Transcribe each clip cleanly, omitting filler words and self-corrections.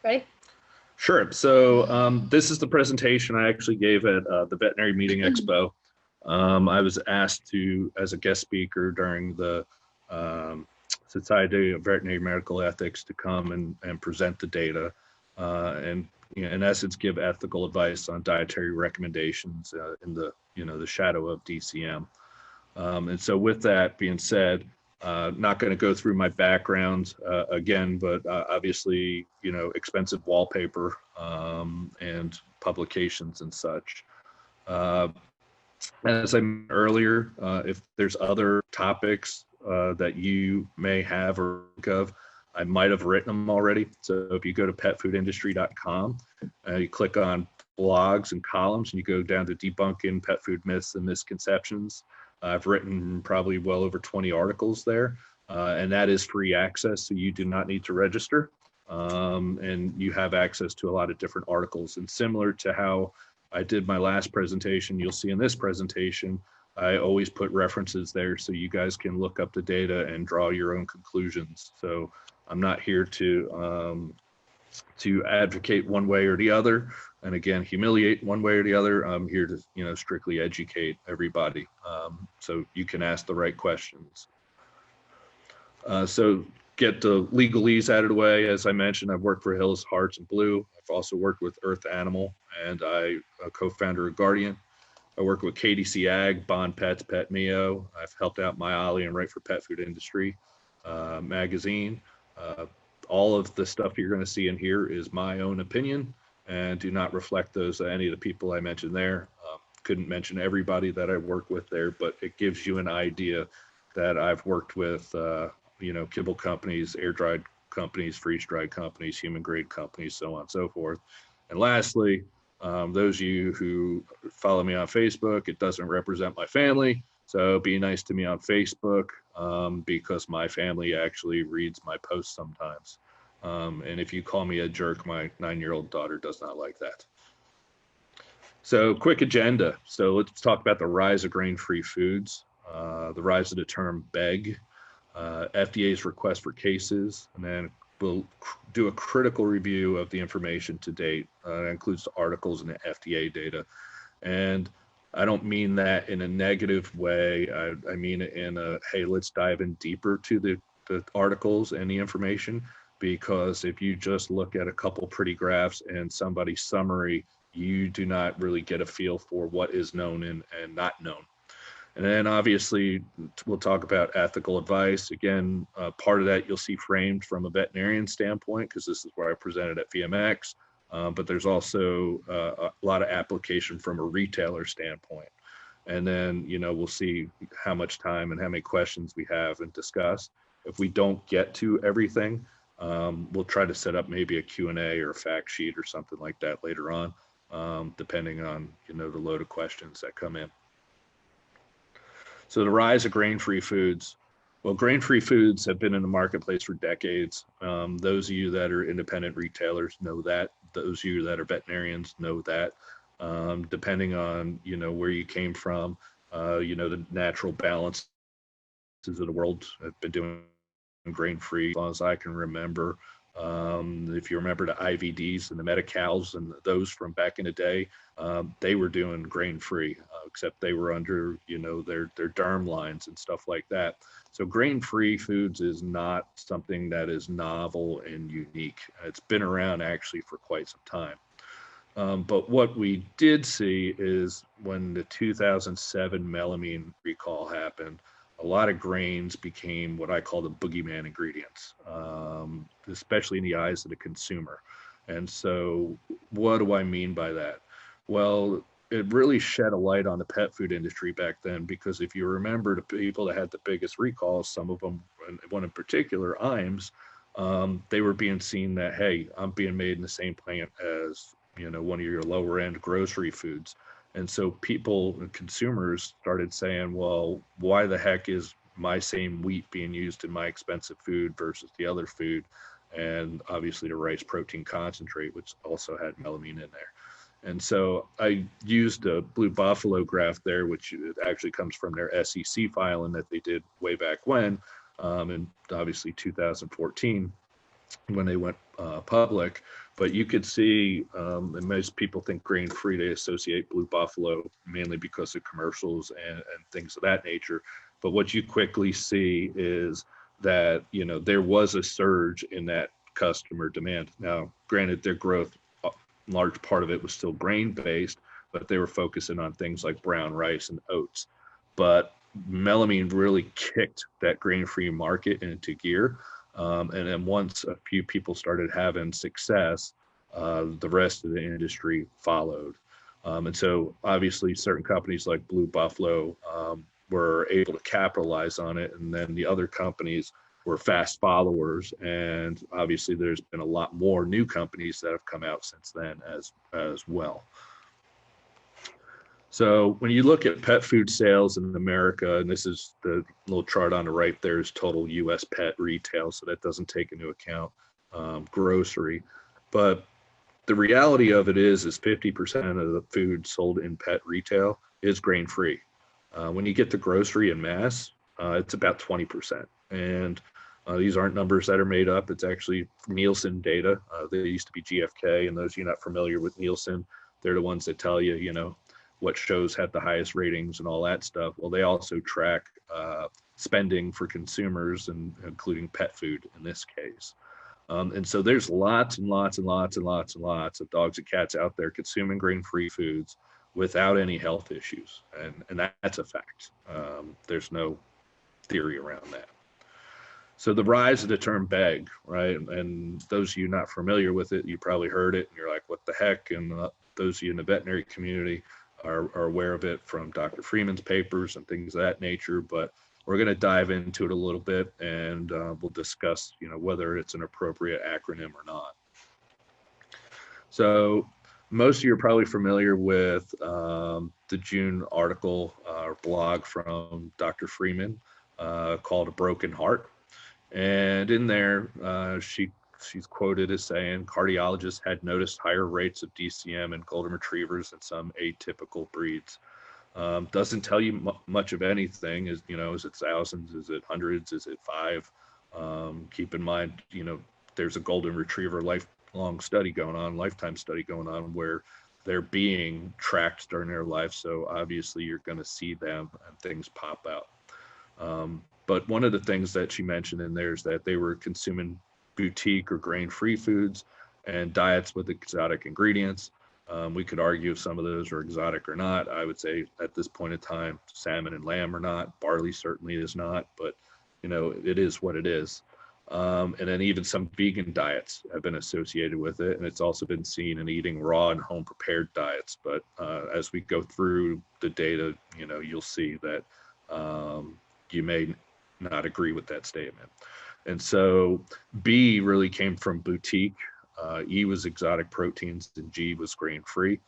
Ready? Sure. So this is the presentation I actually gave at the Veterinary Meeting Expo. I was asked to, as a guest speaker during the Society of Veterinary Medical Ethics, to come and present the data and, in essence, give ethical advice on dietary recommendations in the, the shadow of DCM. And so with that being said, not going to go through my background again, but obviously, expensive wallpaper and publications and such. As I mentioned earlier, if there's other topics that you may have or think of, I might have written them already. So if you go to petfoodindustry.com, you click on blogs and columns, and you go down to debunking pet food myths and misconceptions. I've written probably well over 20 articles there, and that is free access, so you do not need to register. And you have access to a lot of different articles. And similar to how I did my last presentation, you'll see in this presentation, I always put references there so you guys can look up the data and draw your own conclusions. So I'm not here to advocate one way or the other, and again, humiliate one way or the other. I'm here to, strictly educate everybody, so you can ask the right questions. So get the legalese out of the way. As I mentioned, I've worked for Hills, Hearts, and Blue. I've also worked with Earth Animal, and I co-founder of Guardian. I work with KDC Ag, Bond Pets, Pet Mio. I've helped out My Ollie and write for Pet Food Industry magazine. All of the stuff you're going to see in here is my own opinion and do not reflect those any of the people I mentioned there. Couldn't mention everybody that I work with there, but it gives you an idea that I've worked with, kibble companies, air-dried companies, freeze-dried companies, human-grade companies, so on and so forth. And lastly, those of you who follow me on Facebook, it doesn't represent my family. So be nice to me on Facebook because my family actually reads my posts sometimes. And if you call me a jerk, my 9-year-old daughter does not like that. So quick agenda. So let's talk about the rise of grain-free foods, the rise of the term BEG, FDA's request for cases, and then we'll do a critical review of the information to date. That includes the articles and the FDA data. And I don't mean that in a negative way. I mean it in a, hey, let's dive in deeper to the articles and the information, because if you just look at a couple pretty graphs and somebody's summary, you do not really get a feel for what is known and not known. And then obviously we'll talk about ethical advice. Again, part of that you'll see framed from a veterinarian standpoint, because this is where I presented at VMX. But there's also a lot of application from a retailer standpoint. And then, we'll see how much time and how many questions we have and discuss. If we don't get to everything, we'll try to set up maybe a Q&A or a fact sheet or something like that later on, depending on, the load of questions that come in. So the rise of grain-free foods. Well, grain-free foods have been in the marketplace for decades. Those of you that are independent retailers know that. Those of you that are veterinarians know that. Depending on, where you came from, the natural balances of the world have been doing grain-free as long as I can remember. If you remember the IVDs and the Medi-Cals and those from back in the day, they were doing grain-free, except they were under, their derm lines and stuff like that. So grain-free foods is not something that is novel and unique. It's been around actually for quite some time. But what we did see is when the 2007 melamine recall happened, a lot of grains became what I call the boogeyman ingredients, especially in the eyes of the consumer. And so what do I mean by that? Well, it really shed a light on the pet food industry back then, because if you remember the people that had the biggest recalls, some of them, one in particular, Iams, they were being seen that, hey, I'm being made in the same plant as, one of your lower end grocery foods. And so people and consumers started saying, well, why the heck is my same wheat being used in my expensive food versus the other food? And obviously the rice protein concentrate, which also had melamine in there. And so I used a Blue Buffalo graph there, which actually comes from their SEC filing that they did way back when, in obviously 2014. when they went public. But you could see, and most people think grain-free, they associate Blue Buffalo mainly because of commercials and things of that nature. But what you quickly see is that, there was a surge in that customer demand. Now, granted, their growth, a large part of it was still grain-based, but they were focusing on things like brown rice and oats. But melamine really kicked that grain-free market into gear. And then once a few people started having success, the rest of the industry followed. And so obviously certain companies like Blue Buffalo were able to capitalize on it. And then the other companies were fast followers. And obviously there's been a lot more new companies that have come out since then as well. So when you look at pet food sales in America, and this is the little chart on the right, there's total US pet retail, so that doesn't take into account grocery. But the reality of it is 50% of the food sold in pet retail is grain-free. When you get to grocery and mass, it's about 20%. And these aren't numbers that are made up. It's actually Nielsen data. They used to be GfK, and those of you not familiar with Nielsen, they're the ones that tell you, what shows have the highest ratings and all that stuff. Well, they also track spending for consumers, and including pet food in this case. And so there's lots and lots and lots and lots and lots of dogs and cats out there consuming grain-free foods without any health issues. And that's a fact. There's no theory around that. So the rise of the term beg, right? And those of you not familiar with it, you probably heard it and you're like, what the heck? And those of you in the veterinary community are aware of it from Dr. Freeman's papers and things of that nature. But we're going to dive into it a little bit, and we'll discuss, whether it's an appropriate acronym or not. So most of you are probably familiar with the June article or blog from Dr. Freeman called A Broken Heart. And in there, she's quoted as saying, cardiologists had noticed higher rates of DCM in golden retrievers and some atypical breeds. Doesn't tell you much of anything. Is it thousands? Is it hundreds? Is it 5? Keep in mind, there's a golden retriever lifetime study going on where they're being tracked during their life. So obviously you're going to see them and things pop out. But one of the things that she mentioned in there is that they were consuming boutique or grain-free foods and diets with exotic ingredients. We could argue if some of those are exotic or not. I would say at this point in time, salmon and lamb are not. Barley certainly is not, but it is what it is. And then even some vegan diets have been associated with it. And it's also been seen in eating raw and home prepared diets. But as we go through the data, you'll see that you may not agree with that statement. And so B really came from boutique. E was exotic proteins, and G was grain-free.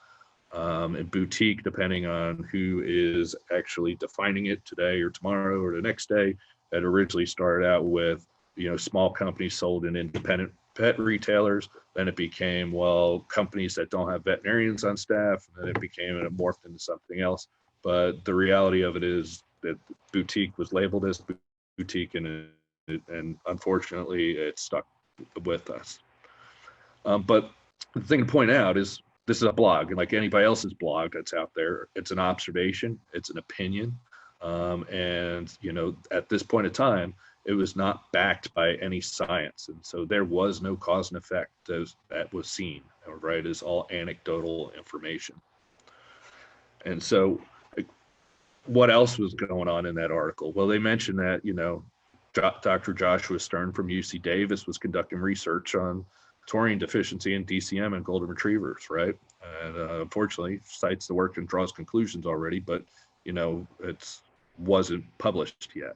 And boutique, depending on who is actually defining it today or tomorrow or the next day, that originally started out with, small companies sold in independent pet retailers. Then it became, companies that don't have veterinarians on staff. And then it became, and it morphed into something else. But the reality of it is that boutique was labeled as boutique, and unfortunately it stuck with us. But the thing to point out is this is a blog, and like anybody else's blog that's out there, it's an observation, it's an opinion. And at this point in time, it was not backed by any science. And so there was no cause and effect that was seen, right? It's all anecdotal information. And so what else was going on in that article? Well, they mentioned that, Dr. Joshua Stern from UC Davis was conducting research on taurine deficiency in DCM and golden retrievers, right? And unfortunately, cites the work and draws conclusions already, but it wasn't published yet.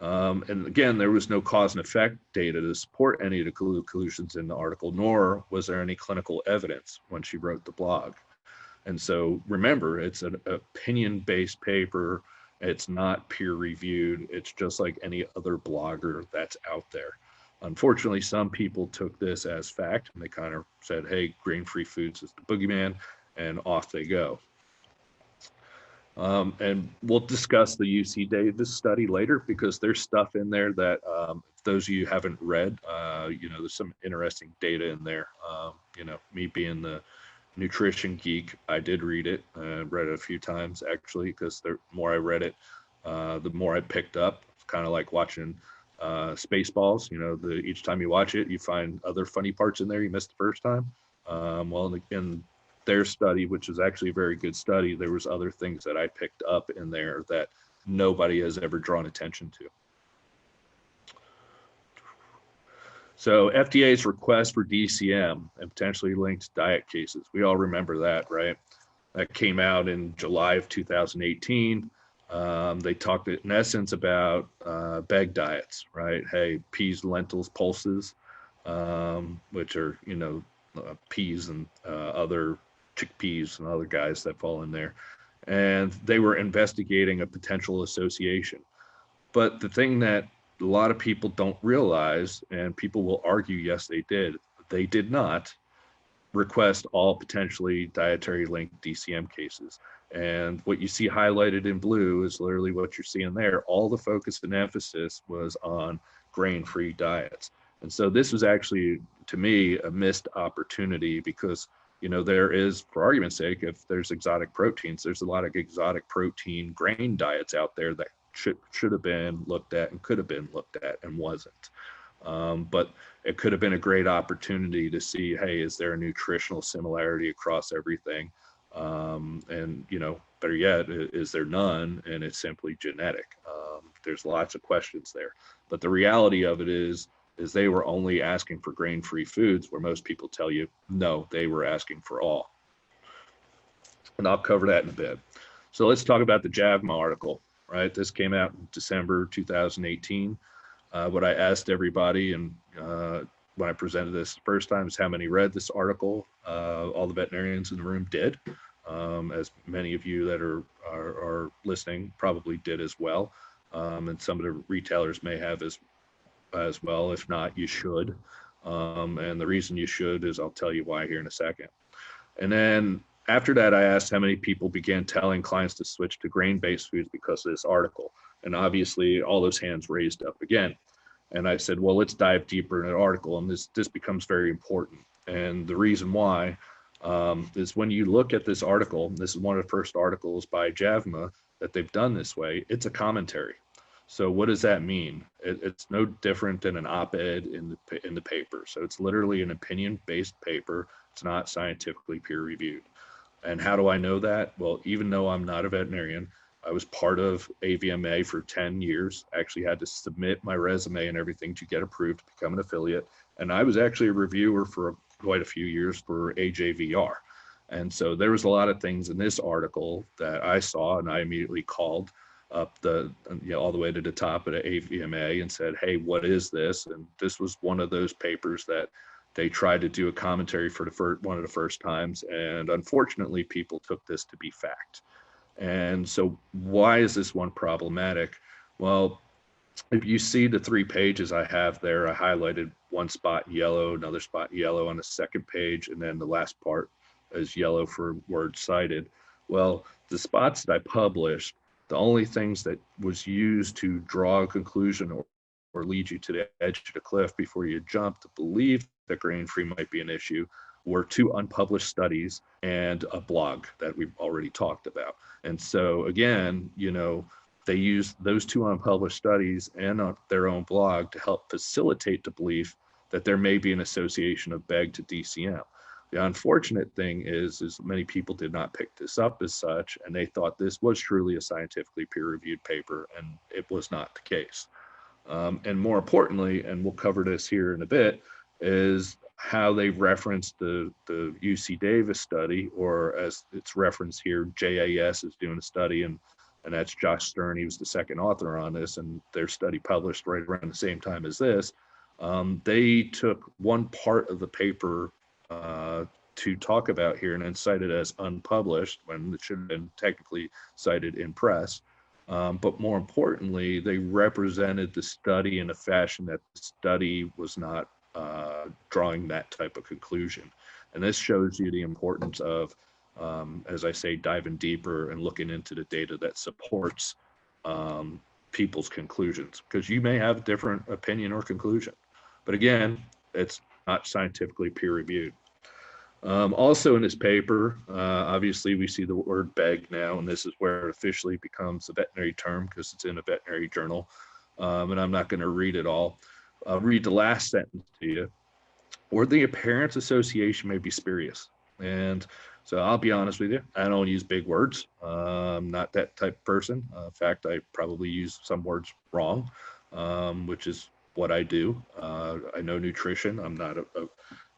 And again, there was no cause and effect data to support any of the conclusions in the article, nor was there any clinical evidence when she wrote the blog. And so remember, it's an opinion-based paper. It's not peer-reviewed. It's just like any other blogger that's out there. Unfortunately, some people took this as fact, and they kind of said, hey, grain-free foods is the boogeyman, and off they go. And we'll discuss the UC Davis study later, because there's stuff in there that those of you who haven't read, there's some interesting data in there. Me being the nutrition geek, I did read it. Read it a few times actually, because the more I read it, the more I picked up. It's kind of like watching Spaceballs. Each time you watch it, you find other funny parts in there you missed the first time. Well, in their study, which is actually a very good study, there was other things that I picked up in there that nobody has ever drawn attention to. So FDA's request for DCM and potentially linked diet cases. We all remember that, right? That came out in July of 2018. They talked in essence about beg diets, right? Hey, peas, lentils, pulses, which are, peas and other chickpeas and other guys that fall in there. And they were investigating a potential association. But the thing that a lot of people don't realize, and people will argue, yes, they did not request all potentially dietary linked DCM cases. And what you see highlighted in blue is literally what you're seeing there. All the focus and emphasis was on grain-free diets. And so this was actually, to me, a missed opportunity because, there is, for argument's sake, if there's exotic proteins, there's a lot of exotic protein grain diets out there that should have been looked at and could have been looked at and wasn't. But it could have been a great opportunity to see, hey, is there a nutritional similarity across everything? And, better yet, is there none? And it's simply genetic. There's lots of questions there. But the reality of it is they were only asking for grain-free foods, where most people tell you, no, they were asking for all. And I'll cover that in a bit. So let's talk about the JAVMA article. Right, this came out in December 2018. What I asked everybody, and when I presented this the first time, is how many read this article. All the veterinarians in the room did, as many of you that are listening probably did as well, and some of the retailers may have as well. If not, you should. And the reason you should is I'll tell you why here in a second. And then after that, I asked how many people began telling clients to switch to grain-based foods because of this article. And obviously, all those hands raised up again. And I said, well, let's dive deeper in an article. And this becomes very important. And the reason why is when you look at this article, this is one of the first articles by JAVMA that they've done this way, it's a commentary. So what does that mean? It's no different than an op-ed in the paper. So it's literally an opinion-based paper. It's not scientifically peer-reviewed. And how do I know that? Well, even though I'm not a veterinarian, I was part of AVMA for 10 years. I actually had to submit my resume and everything to get approved to become an affiliate. And I was actually a reviewer for quite a few years for AJVR. And so there was a lot of things in this article that I saw, and I immediately called up all the way to the top of the AVMA and said, hey, what is this? And this was one of those papers that they tried to do a commentary for one of the first times, and unfortunately, people took this to be fact. And so why is this one problematic? Well, if you see the 3 pages I have there, I highlighted one spot yellow, another spot yellow on the second page, and then the last part is yellow for words cited. Well, the spots that I published, the only things that was used to draw a conclusion or lead you to the edge of the cliff before you jump to believe that grain-free might be an issue were 2 unpublished studies and a blog that we've already talked about. And so again, they used those 2 unpublished studies and their own blog to help facilitate the belief that there may be an association of BEG to DCM. The unfortunate thing is many people did not pick this up as such, and they thought this was truly a scientifically peer-reviewed paper, and it was not the case. And more importantly, and we'll cover this here in a bit, is how they referenced the UC Davis study, or as it's referenced here, JAS is doing a study, and that's Josh Stern. He was the second author on this, and their study published right around the same time as this. They took one part of the paper to talk about here and then cited as unpublished when it should have been technically cited in press. But more importantly, they represented the study in a fashion that the study was not drawing that type of conclusion. And this shows you the importance of, as I say, diving deeper and looking into the data that supports people's conclusions, because you may have a different opinion or conclusion. But again, it's not scientifically peer reviewed. Also in this paper, obviously we see the word beg now, and this is where it officially becomes a veterinary term because it's in a veterinary journal. And I'm not going to read it all. I'll read the last sentence to you. Or the appearance association may be spurious. And so I'll be honest with you, I don't use big words. I'm not that type of person. In fact, I probably use some words wrong, which is what I do. I know nutrition. I'm not a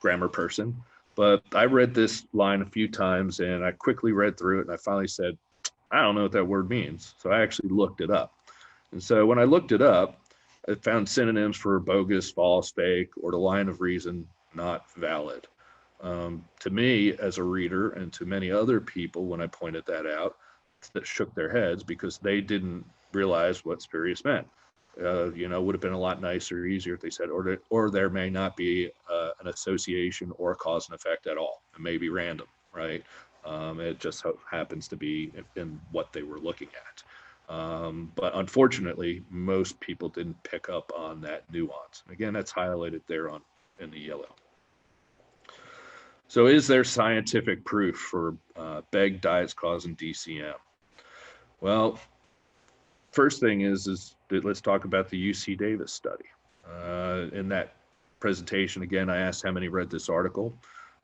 grammar person. But I read this line a few times and I quickly read through it and I finally said, I don't know what that word means. So I actually looked it up. And so when I looked it up, I found synonyms for bogus, false, fake, or the line of reason not valid. To me, as a reader, and to many other people, when I pointed that out, that shook their heads because they didn't realize what spurious meant. You know, would have been a lot nicer, easier if they said, or there may not be an association or a cause and effect at all. It may be random, right? It just happens to be in what they were looking at. But unfortunately, most people didn't pick up on that nuance. Again, that's highlighted there in the yellow. So is there scientific proof for beg diets causing DCM? Well, first thing is that let's talk about the UC Davis study. In that presentation, again, I asked how many read this article.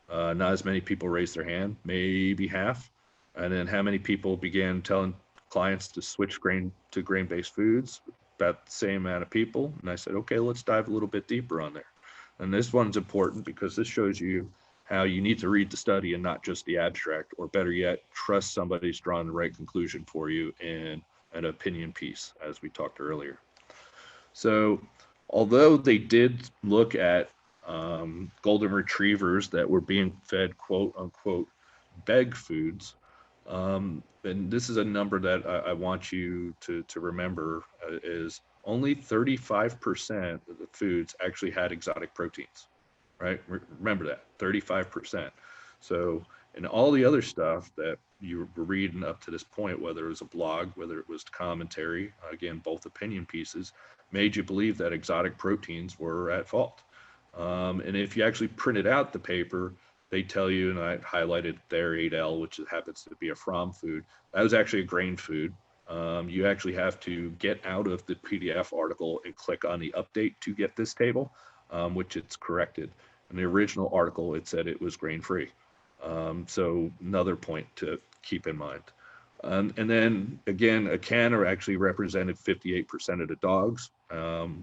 Not as many people raised their hand, maybe half. And then how many people began telling clients to switch to grain-based foods? About the same amount of people. And I said, okay, let's dive a little bit deeper on there. And this one's important because this shows you how you need to read the study and not just the abstract, or better yet, trust somebody's drawn the right conclusion for you in an opinion piece, as we talked earlier. So although they did look at golden retrievers that were being fed quote unquote beg foods, and this is a number that I want you to remember, is only 35% of the foods actually had exotic proteins, right? Remember that, 35%. So in all the other stuff that you were reading up to this point, whether it was a blog, whether it was commentary, again, both opinion pieces, made you believe that exotic proteins were at fault. And if you actually printed out the paper, they tell you, and I highlighted there 8L, which happens to be a from food. That was actually a grain food. You actually have to get out of the PDF article and click on the update to get this table, which it's corrected. In the original article, it said it was grain-free. So another point to keep in mind. And then again, a canner actually represented 58% of the dogs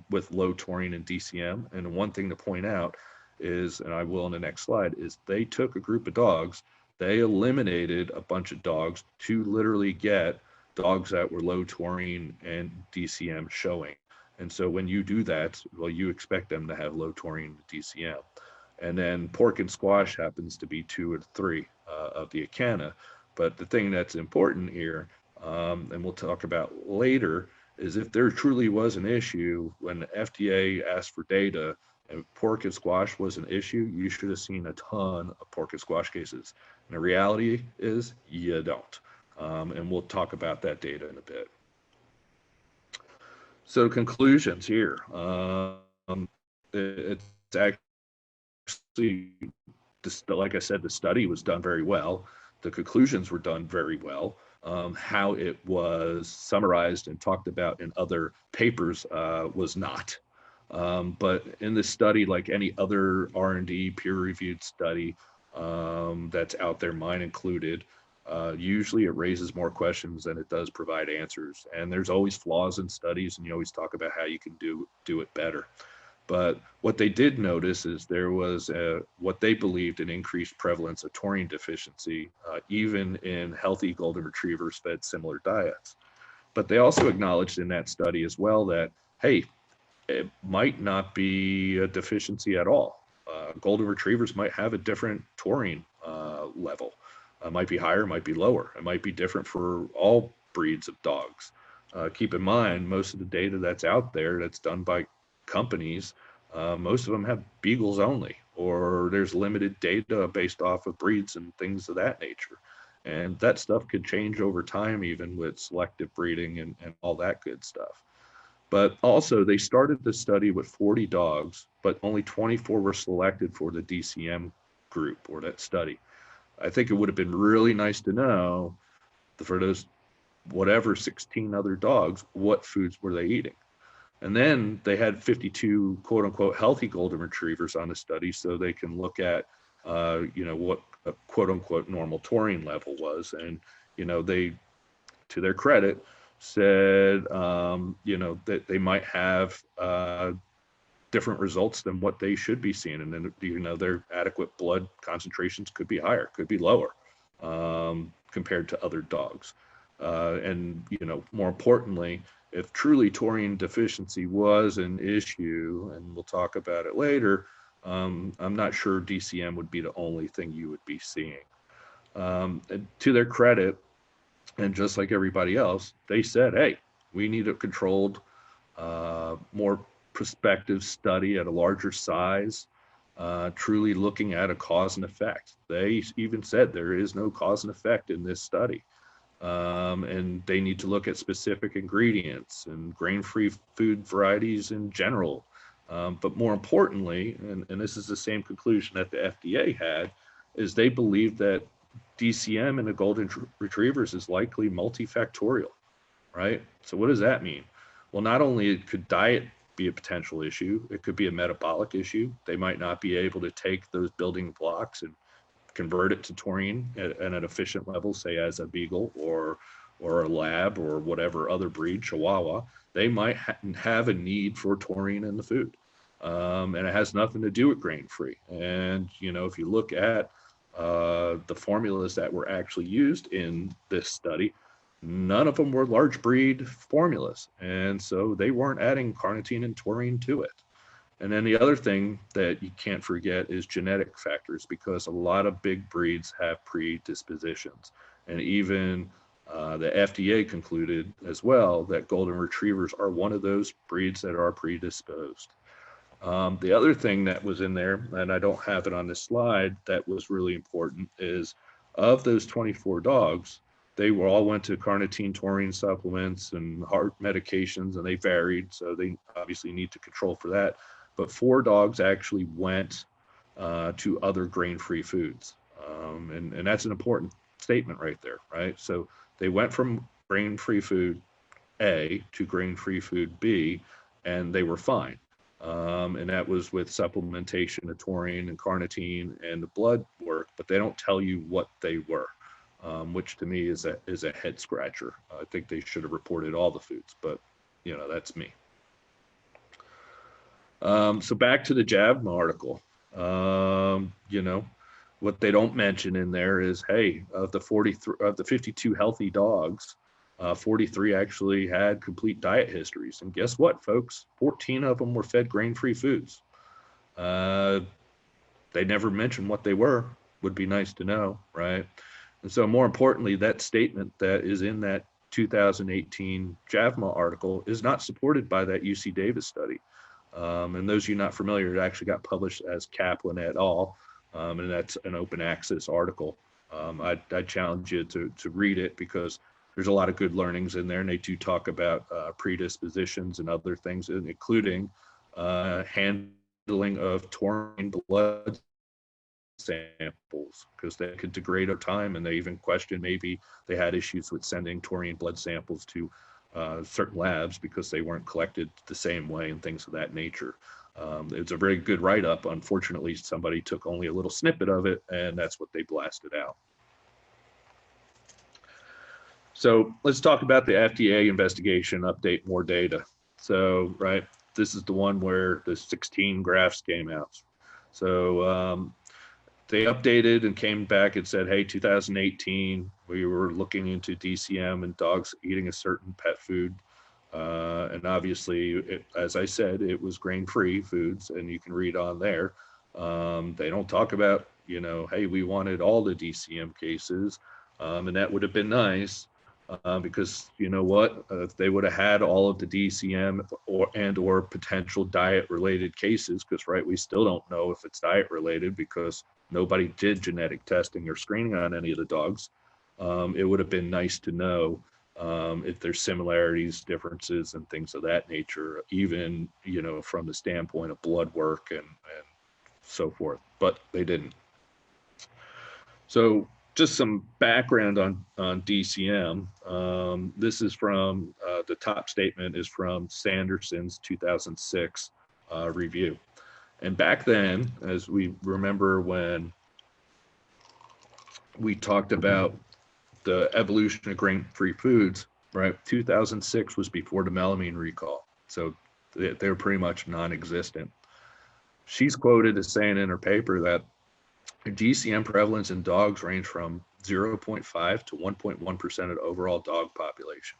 with low taurine and DCM. And one thing to point out is, and I will in the next slide, is they took a group of dogs, they eliminated a bunch of dogs to literally get dogs that were low taurine and DCM showing. And so when you do that, well, you expect them to have low taurine and DCM. And then pork and squash happens to be 2 or 3 of the ACANA. But the thing that's important here, and we'll talk about later, is if there truly was an issue when the FDA asked for data and pork and squash was an issue, you should have seen a ton of pork and squash cases. And the reality is you don't. And we'll talk about that data in a bit. So conclusions here. It's actually, like I said, the study was done very well. The conclusions were done very well. How it was summarized and talked about in other papers was not. But in this study, like any other R&D peer-reviewed study that's out there, mine included, usually it raises more questions than it does provide answers. And there's always flaws in studies, and you always talk about how you can do it better. But what they did notice is there was what they believed an increased prevalence of taurine deficiency, even in healthy golden retrievers fed similar diets. But they also acknowledged in that study as well that, hey, it might not be a deficiency at all. Golden retrievers might have a different taurine level. It might be higher, might be lower. It might be different for all breeds of dogs. Keep in mind, most of the data that's out there that's done by companies, most of them have beagles only, or there's limited data based off of breeds and things of that nature. And that stuff could change over time, even with selective breeding and all that good stuff. But also they started the study with 40 dogs, but only 24 were selected for the DCM group or that study. I think it would have been really nice to know for those whatever 16 other dogs, what foods were they eating? And then they had 52 quote unquote healthy golden retrievers on the study so they can look at, what a quote unquote normal taurine level was. And, they, to their credit, said, that they might have different results than what they should be seeing. And then, their adequate blood concentrations could be higher, could be lower compared to other dogs. And, more importantly, if truly taurine deficiency was an issue, and we'll talk about it later, I'm not sure DCM would be the only thing you would be seeing. And to their credit, and just like everybody else, they said, hey, we need a controlled, more prospective study at a larger size, truly looking at a cause and effect. They even said there is no cause and effect in this study. And they need to look at specific ingredients and grain-free food varieties in general. But more importantly, and this is the same conclusion that the FDA had, is they believe that DCM in the golden retrievers is likely multifactorial, right? So what does that mean? Well, not only could diet be a potential issue, it could be a metabolic issue. They might not be able to take those building blocks and convert it to taurine at an efficient level, say as a beagle or a lab or whatever other breed, Chihuahua. They might have a need for taurine in the food. And it has nothing to do with grain-free. And, if you look at the formulas that were actually used in this study, none of them were large breed formulas. And so they weren't adding carnitine and taurine to it. And then the other thing that you can't forget is genetic factors, because a lot of big breeds have predispositions. And even the FDA concluded as well that golden retrievers are one of those breeds that are predisposed. The other thing that was in there, and I don't have it on this slide, that was really important is of those 24 dogs, they all went to carnitine taurine supplements and heart medications, and they varied. So they obviously need to control for that. But 4 dogs actually went to other grain-free foods. And that's an important statement right there, right? So they went from grain-free food A to grain-free food B, and they were fine. And that was with supplementation of taurine and carnitine and the blood work, but they don't tell you what they were, which to me is a head scratcher. I think they should have reported all the foods, but that's me. So back to the JAVMA article, what they don't mention in there is, hey, of the 52 healthy dogs, 43 actually had complete diet histories. And guess what, folks? 14 of them were fed grain-free foods. They never mentioned what they were. Would be nice to know, right? And so more importantly, that statement that is in that 2018 JAVMA article is not supported by that UC Davis study. And those of you not familiar, it actually got published as Kaplan et al. And that's an open access article. I challenge you to read it, because there's a lot of good learnings in there, and they do talk about predispositions and other things, including handling of taurine blood samples, because they could degrade over time, and they even questioned maybe they had issues with sending taurine blood samples to certain labs because they weren't collected the same way and things of that nature. It's a very good write-up. Unfortunately, somebody took only a little snippet of it, and that's what they blasted out. So let's talk about the FDA investigation update, more data. So, right, this is the one where the 16 graphs came out. So they updated and came back and said, hey, 2018, we were looking into DCM and dogs eating a certain pet food. And obviously, as I said, it was grain-free foods, and you can read on there. They don't talk about, hey, we wanted all the DCM cases, and that would have been nice. Because you know what, if they would have had all of the DCM or potential diet related cases, because right, we still don't know if it's diet related because nobody did genetic testing or screening on any of the dogs. It would have been nice to know if there's similarities, differences, and things of that nature, even, you know, from the standpoint of blood work and so forth, but they didn't. So just some background on DCM. This is from, the top statement is from Sanderson's 2006 review. And back then, as we remember when we talked about the evolution of grain-free foods, right? 2006 was before the melamine recall. So they're pretty much non-existent. She's quoted as saying in her paper that DCM prevalence in dogs range from 0.5 to 1.1% of the overall dog population.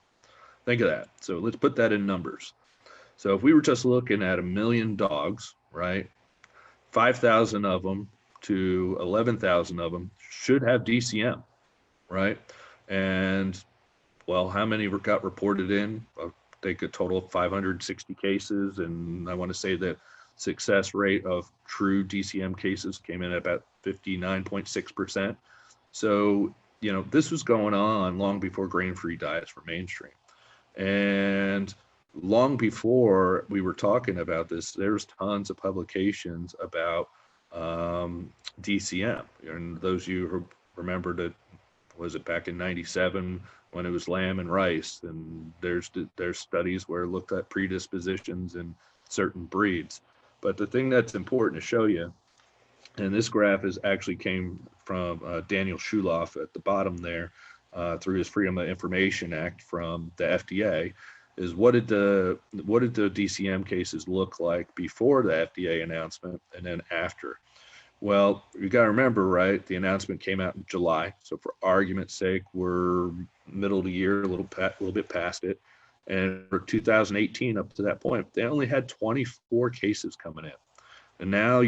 Think of that. So let's put that in numbers. So if we were just looking at 1 million dogs, right, 5,000 of them to 11,000 of them should have DCM, right? And, well, how many got reported in? I think a total of 560 cases. And I want to say that success rate of true DCM cases came in at about 59.6%. So, you know, this was going on long before grain-free diets were mainstream. And long before we were talking about this, there's tons of publications about DCM. And those of you who remember that, was it back in 97 when it was lamb and rice, and there's studies where it looked at predispositions in certain breeds. But the thing that's important to show you, and this graph is actually came from Daniel Shuloff at the bottom there, through his Freedom of Information Act from the FDA, is what did the DCM cases look like before the FDA announcement and then after? Well, you got to remember, right? The announcement came out in July, so for argument's sake, we're middle of the year, a little bit past it. And for 2018, up to that point, they only had 24 cases coming in. And now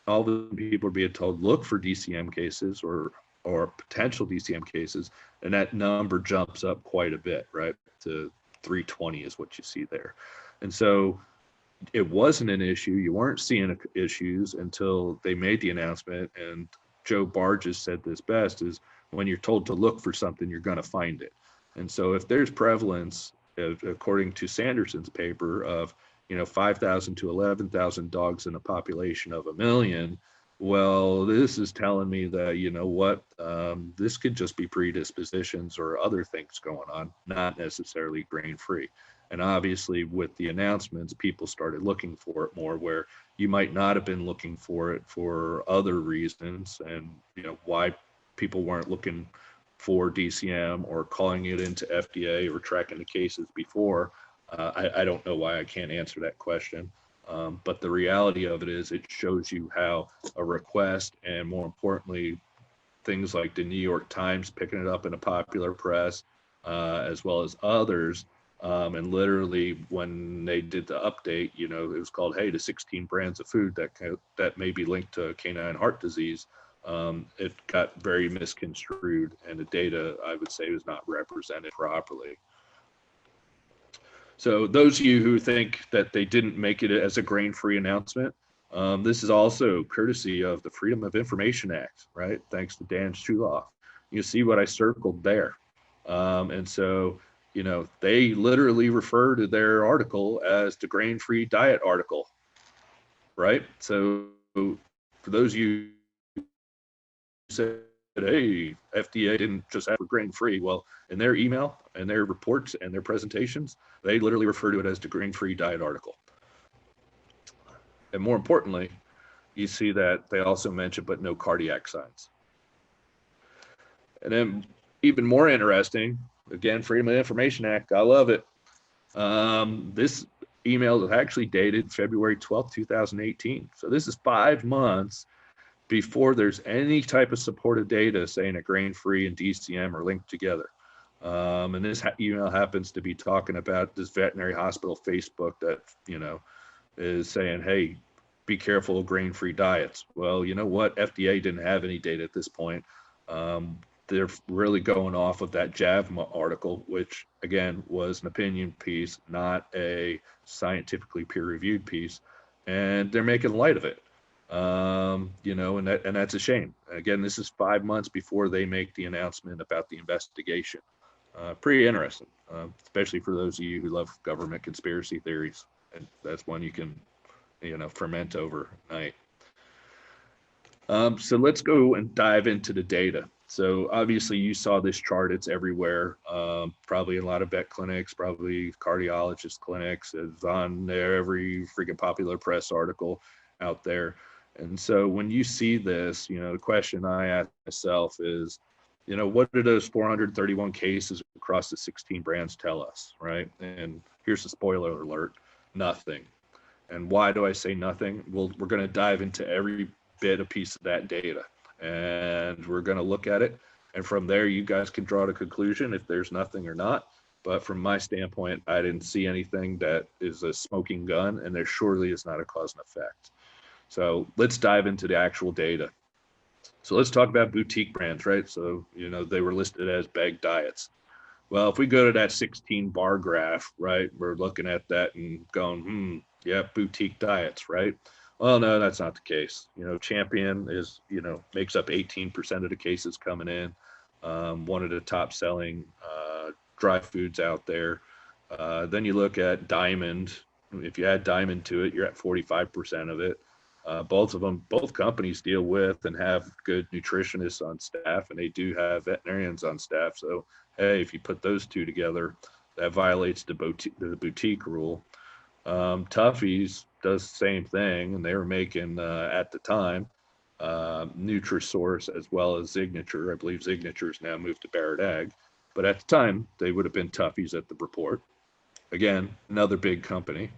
all the people are being told, look for DCM cases or potential DCM cases, and that number jumps up quite a bit, right? To 320 is what you see there. And so it wasn't an issue. You weren't seeing issues until they made the announcement. And Joe Barges said this best, is when you're told to look for something, you're going to find it. And so if there's prevalence, according to Sanderson's paper, of, you know, 5,000 to 11,000 dogs in a population of 1 million, well, this is telling me that, you know what, this could just be predispositions or other things going on, not necessarily grain-free. And obviously with the announcements, people started looking for it more, where you might not have been looking for it for other reasons. And, you know, why people weren't looking for DCM or calling it into FDA or tracking the cases before, I don't know why. I can't answer that question. But the reality of it is, it shows you how a request, and more importantly, things like the New York Times picking it up in a popular press, as well as others. And literally when they did the update, you know, it was called, hey, the 16 brands of food that may be linked to canine heart disease. It got very misconstrued, and the data, I would say, was not represented properly. So those of you who think that they didn't make it as a grain-free announcement, this is also courtesy of the Freedom of Information Act, right? Thanks to Dan Shuloff. You see what I circled there. And so, you know, they literally refer to their article as the grain-free diet article, right? So for those of you who said, hey, FDA didn't just ask for grain-free, well, in their email and their reports and their presentations, they literally refer to it as the grain-free diet article. And more importantly, you see that they also mention, but no cardiac signs. And then even more interesting, again, Freedom of Information Act, I love it. This email is actually dated February 12th, 2018. So this is 5 months before there's any type of supported data saying that grain-free and DCM are linked together. And this email happens to be talking about this veterinary hospital Facebook that, you know, is saying, hey, be careful of grain-free diets. Well, you know what? FDA didn't have any data at this point. They're really going off of that JAVMA article, which, again, was an opinion piece, not a scientifically peer-reviewed piece. And they're making light of it. You know, and that's a shame. Again, this is 5 months before they make the announcement about the investigation. Pretty interesting, especially for those of you who love government conspiracy theories. And that's one you can, ferment overnight. So let's go and dive into the data. So obviously you saw this chart, it's everywhere, probably in a lot of vet clinics, probably cardiologist clinics, it's on every freaking popular press article out there. And so when you see this, the question I ask myself is, what do those 431 cases across the 16 brands tell us, right? And here's the spoiler alert, nothing. And why do I say nothing? Well, we're going to dive into every bit a piece of that data, and we're going to look at it. And from there, you guys can draw the conclusion if there's nothing or not. But from my standpoint, I didn't see anything that is a smoking gun, and there surely is not a cause and effect. So let's dive into the actual data. So let's talk about boutique brands, right? So, they were listed as bag diets. Well, if we go to that 16 bar graph, right, we're looking at that and going, yeah, boutique diets, right? Well, no, that's not the case. Champion is, makes up 18% of the cases coming in. One of the top selling dry foods out there. Then you look at Diamond. If you add Diamond to it, you're at 45% of it. Both companies deal with and have good nutritionists on staff, and they do have veterinarians on staff. So, hey, if you put those two together, that violates the boutique rule. Tuffy's does the same thing, and they were making at the time Nutrisource as well as Signature. I believe Signature's now moved to Barrett Ag, but at the time they would have been Tuffy's at the report. Again, another big company.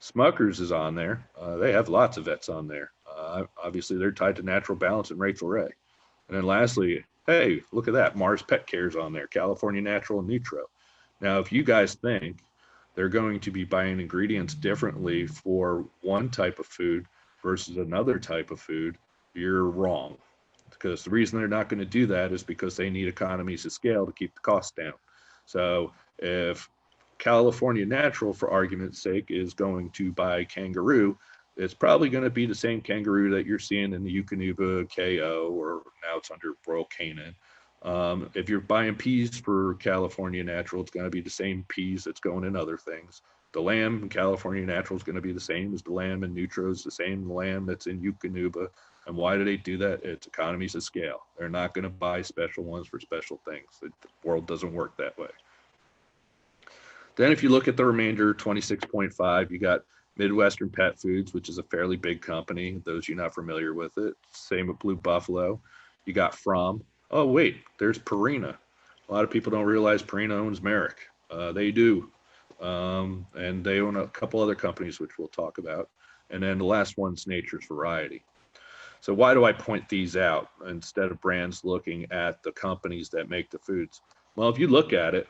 Smucker's is on there. They have lots of vets on there. Obviously, they're tied to Natural Balance and Rachel Ray. And then lastly, hey, look at that. Mars Pet Care's on there. California Natural and Nutro. Now, if you guys think they're going to be buying ingredients differently for one type of food versus another type of food, you're wrong. Because the reason they're not going to do that is because they need economies of scale to keep the costs down. So if California Natural, for argument's sake, is going to buy kangaroo, it's probably going to be the same kangaroo that you're seeing in the Eukanuba KO, or now it's under Royal Canin. If you're buying peas for California Natural, it's going to be the same peas that's going in other things. The lamb in California Natural is going to be the same as the lamb in Nutro is the same lamb that's in Eukanuba. And why do they do that? It's economies of scale. They're not going to buy special ones for special things. The world doesn't work that way. Then if you look at the remainder, 26.5, you got Midwestern Pet Foods, which is a fairly big company. Those you're not familiar with it. Same with Blue Buffalo. You got From. Oh, wait, there's Purina. A lot of people don't realize Purina owns Merrick. They do. And they own a couple other companies, which we'll talk about. And then the last one's Nature's Variety. So why do I point these out instead of brands looking at the companies that make the foods? Well, if you look at it,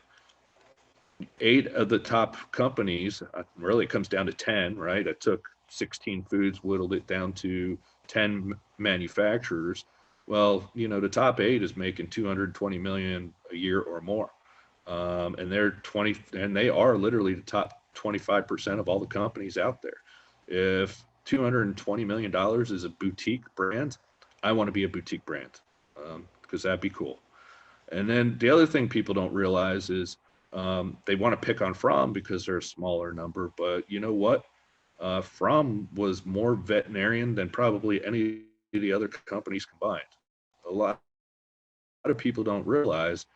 8 of the top companies, really it comes down to 10, right? I took 16 foods, whittled it down to 10 manufacturers. Well, the top 8 is making 220 million a year or more. And they are literally the top 25% of all the companies out there. If $220 million is a boutique brand, I want to be a boutique brand, because that'd be cool. And then the other thing people don't realize is they want to pick on From because they're a smaller number, but you know what? From was more veterinarian than probably any of the other companies combined. A lot of people don't realize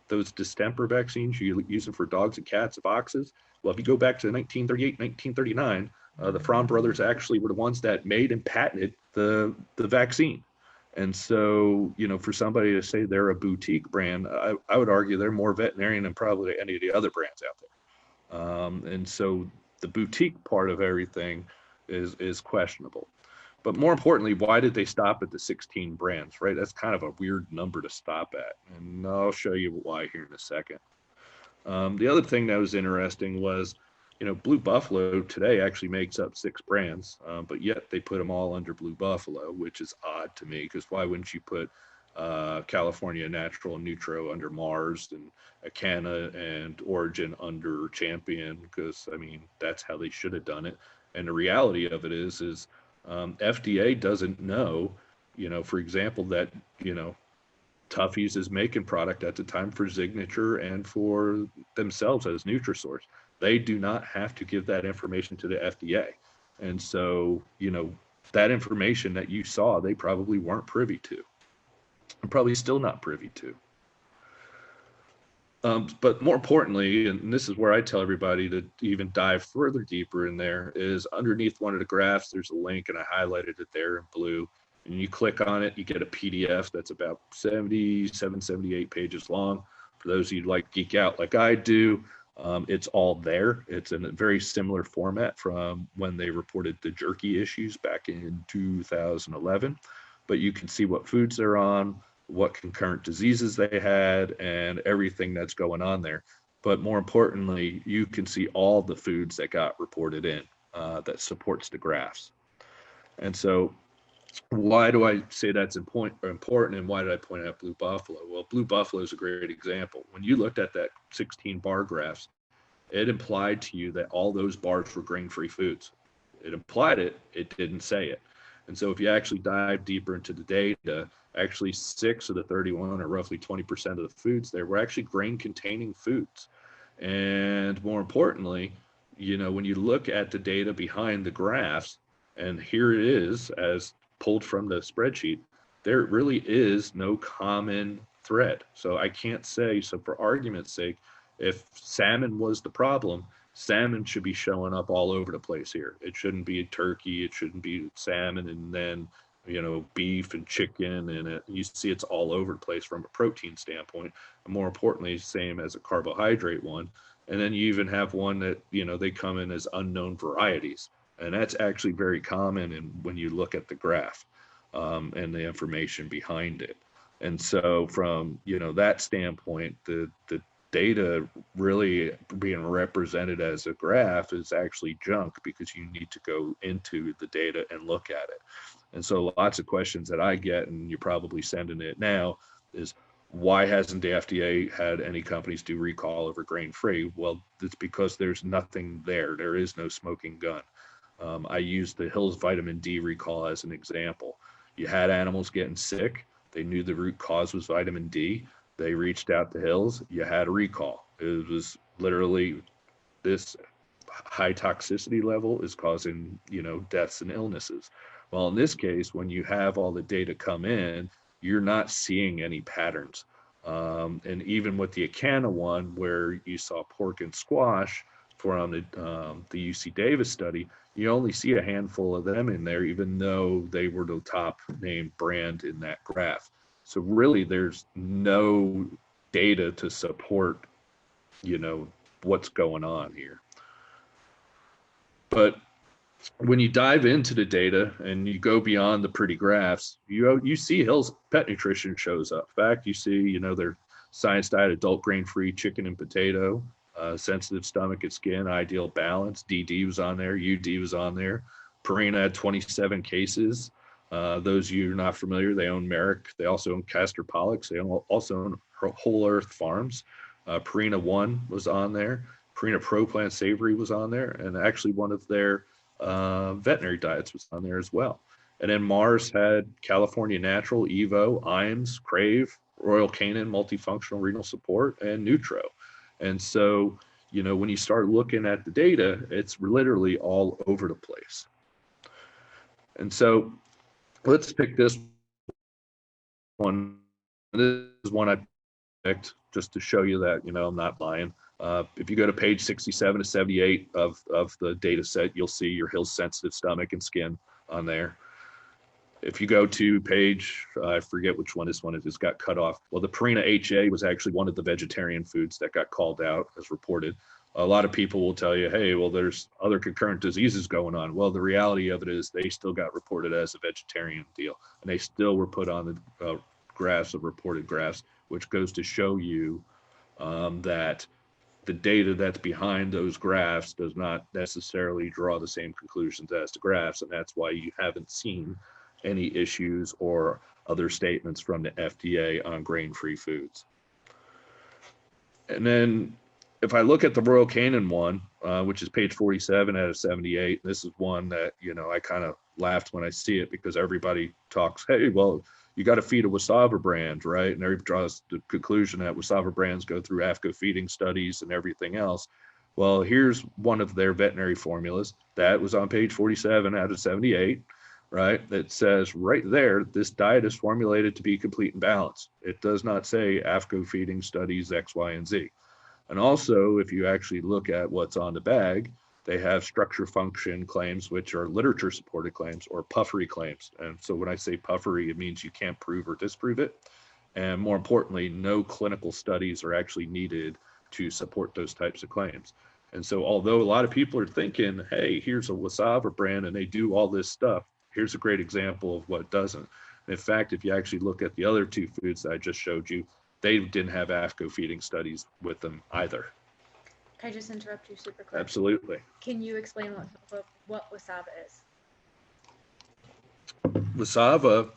those distemper vaccines you're using for dogs and cats and foxes. Well, if you go back to 1938, 1939, the From brothers actually were the ones that made and patented the vaccine. And so, for somebody to say they're a boutique brand, I would argue they're more veterinarian than probably any of the other brands out there. And so the boutique part of everything is questionable. But more importantly, why did they stop at the 16 brands, right? That's kind of a weird number to stop at. And I'll show you why here in a second. The other thing that was interesting was, Blue Buffalo today actually makes up 6 brands, but yet they put them all under Blue Buffalo, which is odd to me, because why wouldn't you put California Natural and Nutro under Mars, and Acana and Origin under Champion? Because, that's how they should have done it. And the reality of it is FDA doesn't know, for example, that, Tuffy's is making product at the time for Signature and for themselves as Nutrisource. They do not have to give that information to the FDA. And so, you know, that information that you saw, they probably weren't privy to, and probably still not privy to. But more importantly, and this is where I tell everybody to even dive further deeper in there, is underneath one of the graphs, there's a link, and I highlighted it there in blue. And you click on it, you get a PDF that's about 77, 78 pages long. For those of you who like geek out like I do, it's all there. It's in a very similar format from when they reported the jerky issues back in 2011. But you can see what foods they're on, what concurrent diseases they had, and everything that's going on there. But more importantly, you can see all the foods that got reported in that supports the graphs. And so why do I say that's important, and why did I point out Blue Buffalo? Well, Blue Buffalo is a great example. When you looked at that 16 bar graphs, it implied to you that all those bars were grain-free foods. It implied it, it didn't say it. And so if you actually dive deeper into the data, actually 6 of the 31, or roughly 20% of the foods there, were actually grain-containing foods. And more importantly, you know, when you look at the data behind the graphs, and here it is as pulled from the spreadsheet, there really is no common thread. So I can't say, so for argument's sake, if salmon was the problem, salmon should be showing up all over the place here. It shouldn't be turkey, it shouldn't be salmon, and then, you know, beef and chicken, and you see it's all over the place from a protein standpoint. And more importantly, same as a carbohydrate one. And then you even have one that, you know, they come in as unknown varieties. And that's actually very common when you look at the graph and the information behind it. And so from, you know, that standpoint, the data really being represented as a graph is actually junk, because you need to go into the data and look at it. And so lots of questions that I get, and you're probably sending it now, is why hasn't the FDA had any companies do recall over grain-free? Well, it's because there's nothing there. There is no smoking gun. I used the Hill's vitamin D recall as an example. You had animals getting sick. They knew the root cause was vitamin D. They reached out to Hill's. You had a recall. It was literally, this high toxicity level is causing, you know, deaths and illnesses. Well, in this case, when you have all the data come in, you're not seeing any patterns. And even with the ACAN one, where you saw pork and squash from the UC Davis study, you only see a handful of them in there, even though they were the top named brand in that graph. So really, there's no data to support, you know, what's going on here. But when you dive into the data and you go beyond the pretty graphs, you see Hill's Pet Nutrition shows up. In fact, you see, you know, their Science Diet adult grain-free chicken and potato, sensitive stomach and skin, ideal balance. DD was on there, UD was on there. Purina had 27 cases. Those of you who are not familiar, they own Merrick. They also own Castor Pollux. They also own Whole Earth Farms. Purina One was on there. Purina Pro Plant Savory was on there. And actually one of their veterinary diets was on there as well. And then Mars had California Natural, Evo, IAMS, Crave, Royal Canin Multifunctional Renal Support, and Nutro. And so, you know, when you start looking at the data, it's literally all over the place. And so let's pick this one. This is one I picked just to show you that, you know, I'm not lying. If you go to page 67 to 78 of the data set, you'll see your Hill's sensitive stomach and skin on there. If you go to page, I forget which one this one is, it's got cut off. Well, the Purina HA was actually one of the vegetarian foods that got called out as reported. A lot of people will tell you, hey, well, there's other concurrent diseases going on. Well, the reality of it is they still got reported as a vegetarian deal, and they still were put on the graphs of reported graphs, which goes to show you that the data that's behind those graphs does not necessarily draw the same conclusions as the graphs, and that's why you haven't seen any issues or other statements from the FDA on grain-free foods. And then if I look at the Royal Canin one, which is page 47 out of 78, this is one that, you know, I kind of laughed when I see it, because everybody talks, hey, well, you got to feed a Wasava brand, right? And everybody draws the conclusion that Wasava brands go through AFCO feeding studies and everything else. Well, here's one of their veterinary formulas that was on page 47 out of 78, right? That says right there, this diet is formulated to be complete and balanced. It does not say AFCO feeding studies X, Y, and Z. And also, if you actually look at what's on the bag, they have structure function claims, which are literature supported claims, or puffery claims. And so when I say puffery, it means you can't prove or disprove it. And more importantly, no clinical studies are actually needed to support those types of claims. And so although a lot of people are thinking, hey, here's a Wasava brand and they do all this stuff, here's a great example of what doesn't. In fact, if you actually look at the other two foods that I just showed you, they didn't have AFCO feeding studies with them either. Can I just interrupt you super quick? Absolutely. Can you explain what Wasava is? Wasava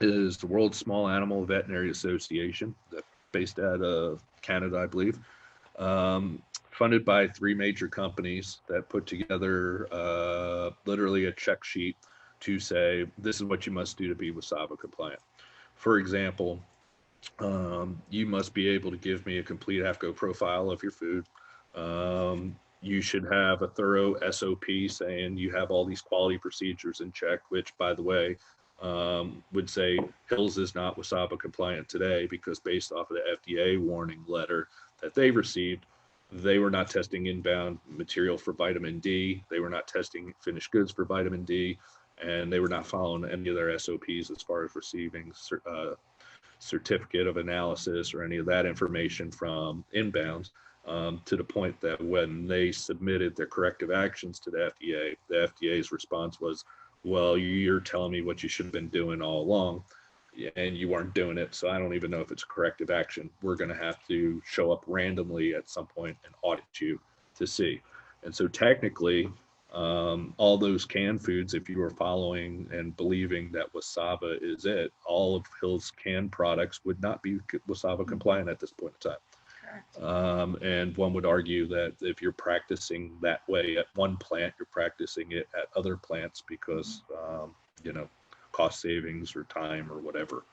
is the World Small Animal Veterinary Association, that's based out of Canada, I believe, funded by 3 major companies that put together literally a check sheet to say, this is what you must do to be Wasava compliant. For example, you must be able to give me a complete AFCO profile of your food. You should have a thorough SOP saying you have all these quality procedures in check, which, by the way, would say Hills is not Wasava compliant today because based off of the FDA warning letter that they received, they were not testing inbound material for vitamin D. They were not testing finished goods for vitamin D, and they were not following any of their SOPs as far as receiving certificate of analysis or any of that information from inbounds. To the point that when they submitted their corrective actions to the FDA's response was, well, you're telling me what you should have been doing all along, and you weren't doing it, so I don't even know if it's a corrective action. We're going to have to show up randomly at some point and audit you to see. And so technically, all those canned foods, if you were following and believing that Wasava is it, all of Hill's canned products would not be Wasava compliant at this point in time. And one would argue that if you're practicing that way at one plant, you're practicing it at other plants because, you know, cost savings or time or whatever.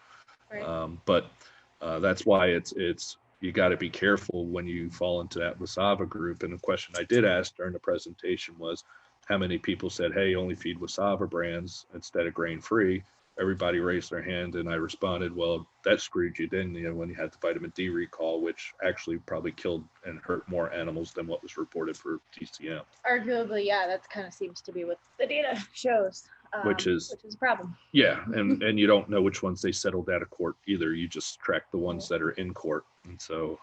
Right. But that's why it's you got to be careful when you fall into that Wasava group. And the question I did ask during the presentation was, how many people said, hey, only feed Wasava brands instead of grain-free? Everybody raised their hand, and I responded, well, that screwed you, didn't you, when you had the vitamin D recall, which actually probably killed and hurt more animals than what was reported for DCM. Arguably, yeah, that kind of seems to be what the data shows. Which is a problem. Yeah, and you don't know which ones they settled out of court either. You just track the ones that are in court, and so,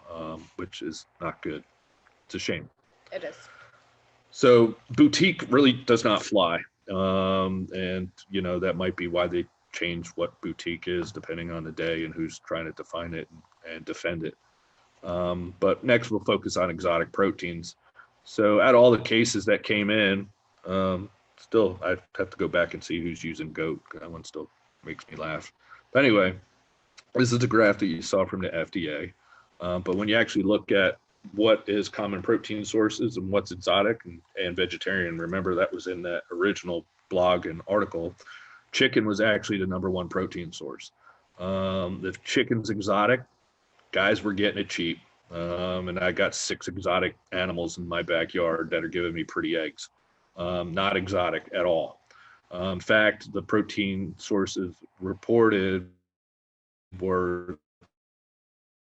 which is not good. It's a shame. It is. So boutique really does not fly. And, you know, that might be why they change what boutique is depending on the day and who's trying to define it and defend it. But next we'll focus on exotic proteins. So out of all the cases that came in, still I have to go back and see who's using goat. That one still makes me laugh. But anyway, this is the graph that you saw from the FDA. But when you actually look at what is common protein sources and what's exotic and vegetarian, remember that was in that original blog and article, chicken was actually the #1 protein source. If chicken's exotic, guys were getting it cheap. And I got 6 exotic animals in my backyard that are giving me pretty eggs. Not exotic at all. In fact, the protein sources reported were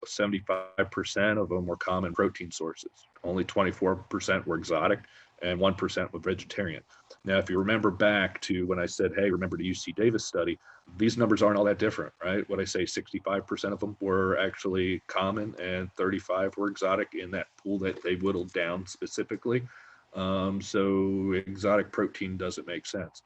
75% of them were common protein sources. Only 24% were exotic and 1% were vegetarian. Now, if you remember back to when I said, hey, remember the UC Davis study, these numbers aren't all that different, right? What I say, 65% of them were actually common and 35 were exotic in that pool that they whittled down specifically. So exotic protein doesn't make sense.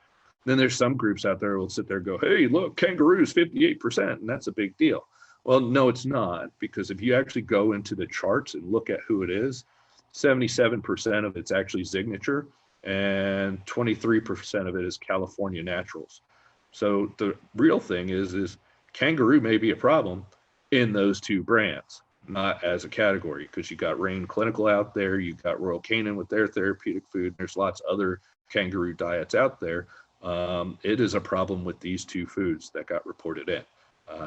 Then there's some groups out there who will sit there and go, hey, look, kangaroos 58%, and that's a big deal. Well, no, it's not, because if you actually go into the charts and look at who it is, 77% of it's actually Signature and 23% of it is California Naturals. So the real thing is kangaroo may be a problem in those 2 brands, not as a category, because you got Rain Clinical out there, you got Royal Canin with their therapeutic food, there's lots of other kangaroo diets out there. It is a problem with these 2 foods that got reported in.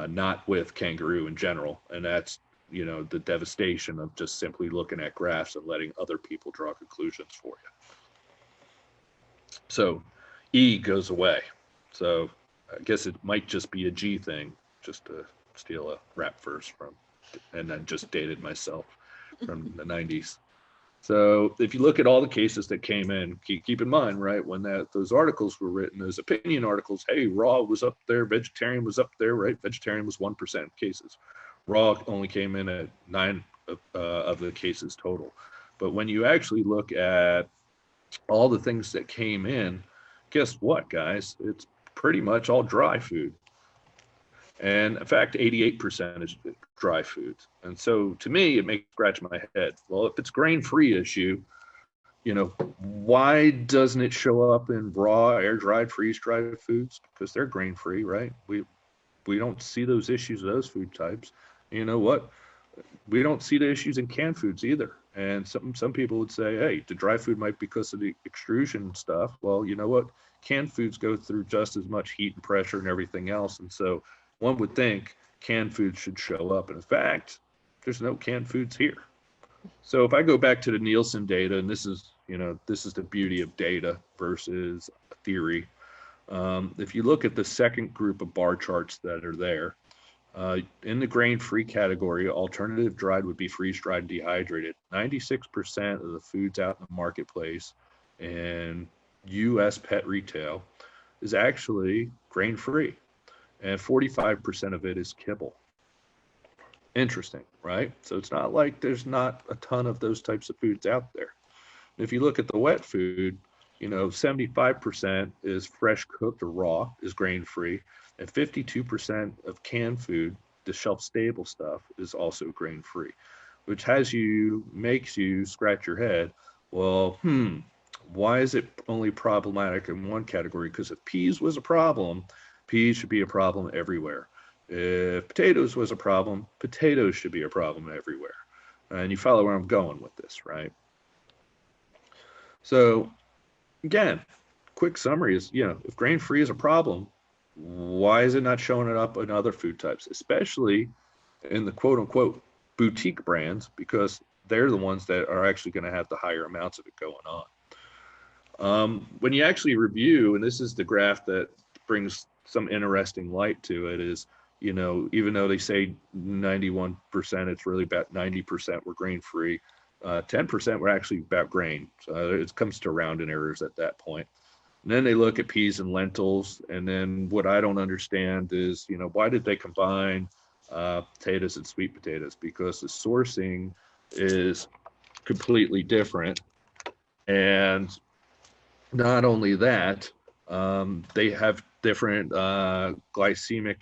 not with kangaroo in general. And that's, you know, the devastation of just simply looking at graphs and letting other people draw conclusions for you. So E goes away. So I guess it might just be a G thing, just to steal a rap verse from, and then just dated myself from the 90s. So if you look at all the cases that came in, keep in mind, right, when those articles were written, those opinion articles, hey, raw was up there, vegetarian was up there, right? Vegetarian was 1% of cases. Raw only came in at 9 of the cases total. But when you actually look at all the things that came in, guess what, guys? It's pretty much all dry food. And in fact, 88% is dry foods. And so to me, it makes me scratch my head. Well, if it's grain-free issue, you know, why doesn't it show up in raw, air-dried, freeze-dried foods? Because they're grain-free, right? We don't see those issues of those food types. You know what? We don't see the issues in canned foods either. And some people would say, hey, the dry food might be because of the extrusion stuff. Well, you know what? Canned foods go through just as much heat and pressure and everything else. And so one would think canned foods should show up. And in fact, there's no canned foods here. So if I go back to the Nielsen data, and this is, you know, this is the beauty of data versus theory. If you look at the second group of bar charts that are there, in the grain-free category, alternative dried would be freeze-dried and dehydrated. 96% of the foods out in the marketplace in U.S. pet retail is actually grain-free, and 45% of it is kibble. Interesting, right? So it's not like there's not a ton of those types of foods out there. If you look at the wet food, you know, 75% is fresh cooked or raw, is grain-free, and 52% of canned food, the shelf-stable stuff, is also grain-free, which makes you scratch your head. Well, why is it only problematic in one category? Because if peas was a problem, peas should be a problem everywhere. If potatoes was a problem, potatoes should be a problem everywhere. And you follow where I'm going with this, right? So again, quick summary is, you know, if grain-free is a problem, why is it not showing it up in other food types, especially in the quote-unquote boutique brands, because they're the ones that are actually going to have the higher amounts of it going on. When you actually review, and this is the graph that brings some interesting light to it, is, you know, even though they say 91%, it's really about 90% were grain-free. 10% were actually about grain. So it comes to rounding errors at that point. And then they look at peas and lentils. And then what I don't understand is, you know, why did they combine potatoes and sweet potatoes? Because the sourcing is completely different. And not only that, they have different glycemic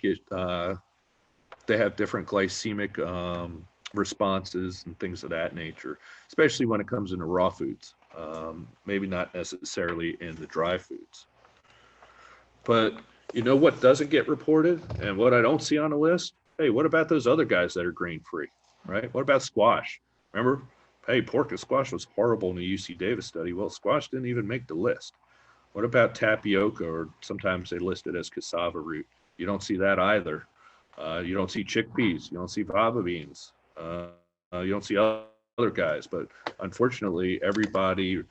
responses and things of that nature, especially when it comes into raw foods. Maybe not necessarily in the dry foods. But you know what doesn't get reported and what I don't see on the list? Hey, what about those other guys that are grain-free, right? What about squash? Remember, hey, pork and squash was horrible in the UC Davis study. Well, squash didn't even make the list. What about tapioca, or sometimes they list it as cassava root? You don't see that either. You don't see chickpeas. You don't see fava beans. You don't see other guys, but unfortunately, everybody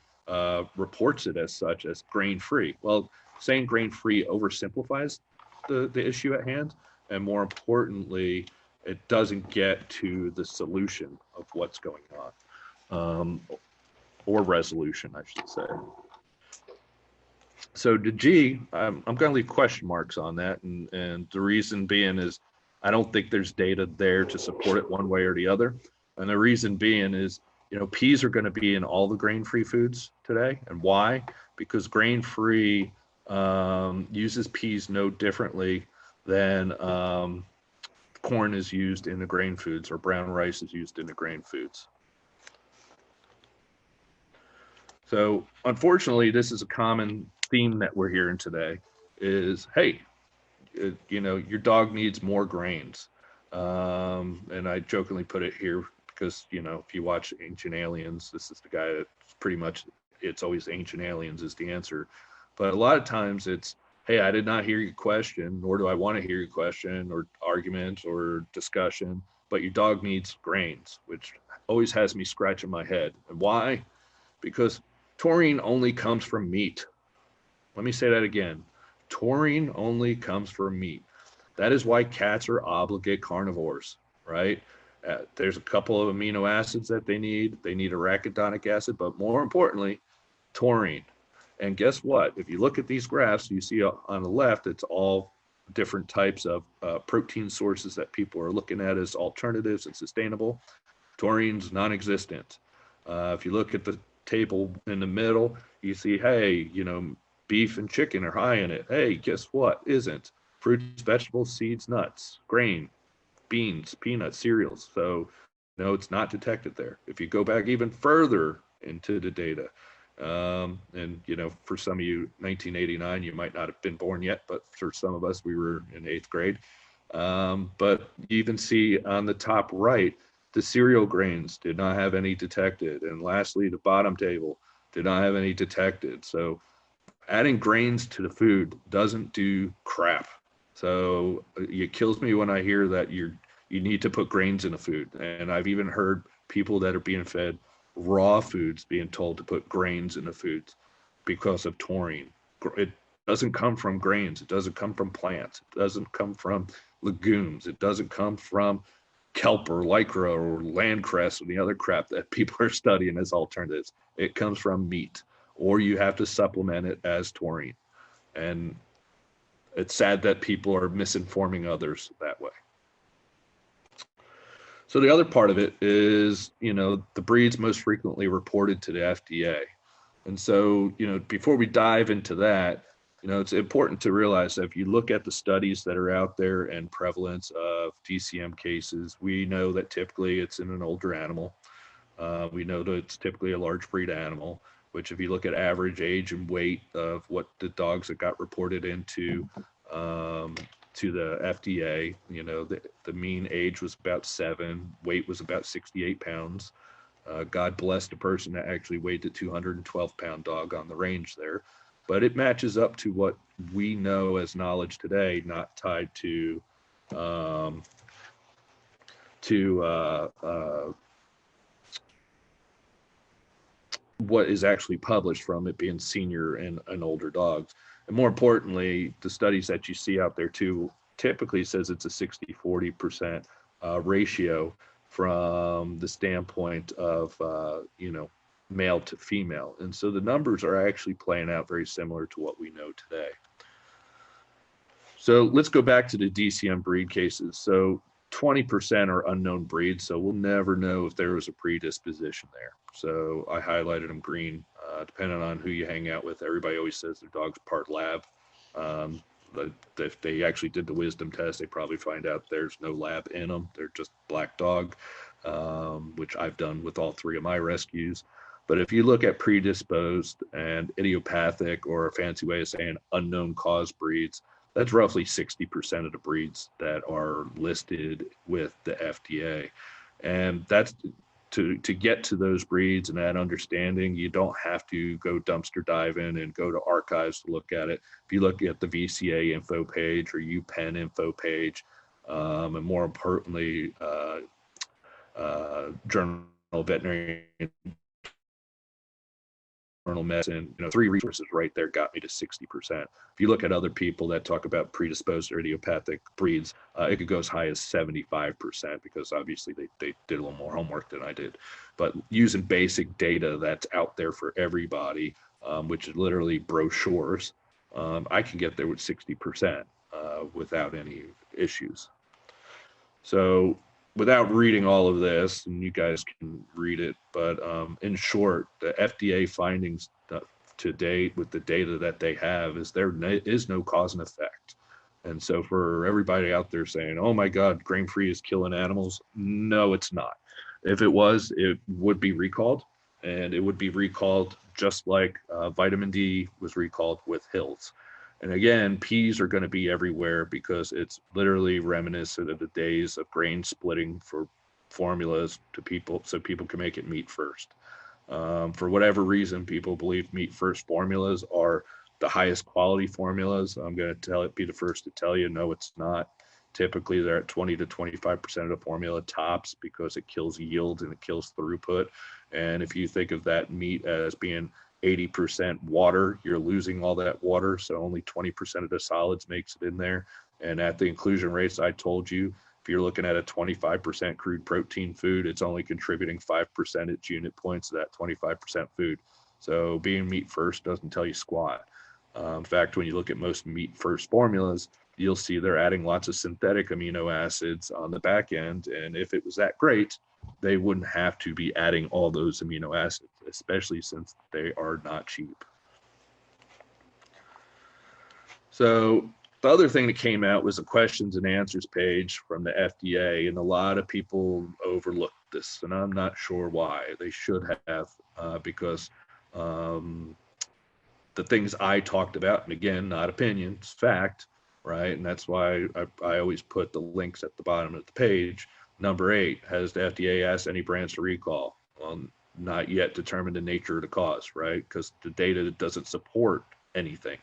reports it as such, as grain-free. Well, saying grain-free oversimplifies the issue at hand, and more importantly, it doesn't get to the solution of what's going on, or resolution, I should say. So the G, I'm going to leave question marks on that, and the reason being is I don't think there's data there to support it one way or the other. And the reason being is, you know, peas are going to be in all the grain-free foods today. And why? Because grain-free uses peas no differently than corn is used in the grain foods, or brown rice is used in the grain foods. So unfortunately, this is a common theme that we're hearing today is, hey, you know, your dog needs more grains. And I jokingly put it here because, you know, if you watch Ancient Aliens, this is the guy that's pretty much, it's always Ancient Aliens is the answer. But a lot of times it's, hey, I did not hear your question, nor do I want to hear your question or argument or discussion, but your dog needs grains, which always has me scratching my head. And why? Because taurine only comes from meat. Let me say that again. Taurine only comes from meat. That is why cats are obligate carnivores, right? There's a couple of amino acids that they need. They need arachidonic acid, but more importantly, taurine. And guess what? If you look at these graphs, you see on the left, it's all different types of protein sources that people are looking at as alternatives and sustainable. Taurine's non-existent. If you look at the table in the middle, you see, hey, you know, beef and chicken are high in it. Hey, guess what? Isn't. Fruits, vegetables, seeds, nuts, grain, beans, peanuts, cereals. So, no, it's not detected there. If you go back even further into the data, and, you know, for some of you, 1989, you might not have been born yet, but for some of us, we were in 8th grade. But you even see on the top right, the cereal grains did not have any detected. And lastly, the bottom table did not have any detected. So adding grains to the food doesn't do crap. So it kills me when I hear that you need to put grains in the food. And I've even heard people that are being fed raw foods being told to put grains in the foods because of taurine. It doesn't come from grains. It doesn't come from plants. It doesn't come from legumes. It doesn't come from kelp or lycra or landcress or the other crap that people are studying as alternatives. It comes from meat, or you have to supplement it as taurine. And it's sad that people are misinforming others that way. So the other part of it is, you know, the breeds most frequently reported to the FDA. And so, you know, before we dive into that, you know, it's important to realize that if you look at the studies that are out there and prevalence of DCM cases, we know that typically it's in an older animal. We know that it's typically a large breed animal, which if you look at average age and weight of what the dogs that got reported into to the FDA, you know, the mean age was about 7, weight was about 68 pounds. God bless the person that actually weighed the 212-pound dog on the range there. But it matches up to what we know as knowledge today, not tied to what is actually published from it being senior and older dogs. And more importantly, the studies that you see out there too typically says it's a 60-40% ratio from the standpoint of, you know, male to female. And so the numbers are actually playing out very similar to what we know today. So let's go back to the DCM breed cases. So 20% are unknown breeds, so we'll never know if there was a predisposition there. So I highlighted them green. Depending on who you hang out with, everybody always says their dog's part lab. But if they actually did the wisdom test, they probably find out there's no lab in them. They're just black dog, which I've done with all 3 of my rescues. But if you look at predisposed and idiopathic, or a fancy way of saying unknown cause breeds, that's roughly 60% of the breeds that are listed with the FDA. And that's to get to those breeds and that understanding, you don't have to go dumpster diving and go to archives to look at it. If you look at the VCA info page or UPenn info page, and more importantly, Journal of Veterinary Medicine, you know, 3 resources right there got me to 60%. If you look at other people that talk about predisposed or idiopathic breeds, it could go as high as 75% because obviously they did a little more homework than I did. But using basic data that's out there for everybody, which is literally brochures, I can get there with 60% without any issues. So without reading all of this, and you guys can read it, but in short, the FDA findings to date with the data that they have is there is no cause and effect. And so for everybody out there saying, oh my God, grain-free is killing animals, no, it's not. If it was, it would be recalled, and it would be recalled just like vitamin D was recalled with Hills. And again, peas are going to be everywhere because it's literally reminiscent of the days of grain splitting for formulas to people so people can make it meat first. For whatever reason, people believe meat first formulas are the highest quality formulas. I'm going to be the first to tell you, no, it's not. Typically, they're at 20 to 25% of the formula tops because it kills yield and it kills throughput. And if you think of that meat as being 80% water, you're losing all that water. So only 20% of the solids makes it in there. And at the inclusion rates I told you, if you're looking at a 25% crude protein food, it's only contributing 5 percentage unit points of that 25% food. So being meat first doesn't tell you squat. In fact, when you look at most meat first formulas, you'll see they're adding lots of synthetic amino acids on the back end. And if it was that great, they wouldn't have to be adding all those amino acids, especially since they are not cheap. So the other thing that came out was a questions and answers page from the FDA, and a lot of people overlooked this, and I'm not sure why. They should have, because the things I talked about, and again, not opinions, fact, right? And that's why I always put the links at the bottom of the page. Number 8, has the FDA asked any brands to recall? Well, not yet determined the nature of the cause, right? Because the data doesn't support anything.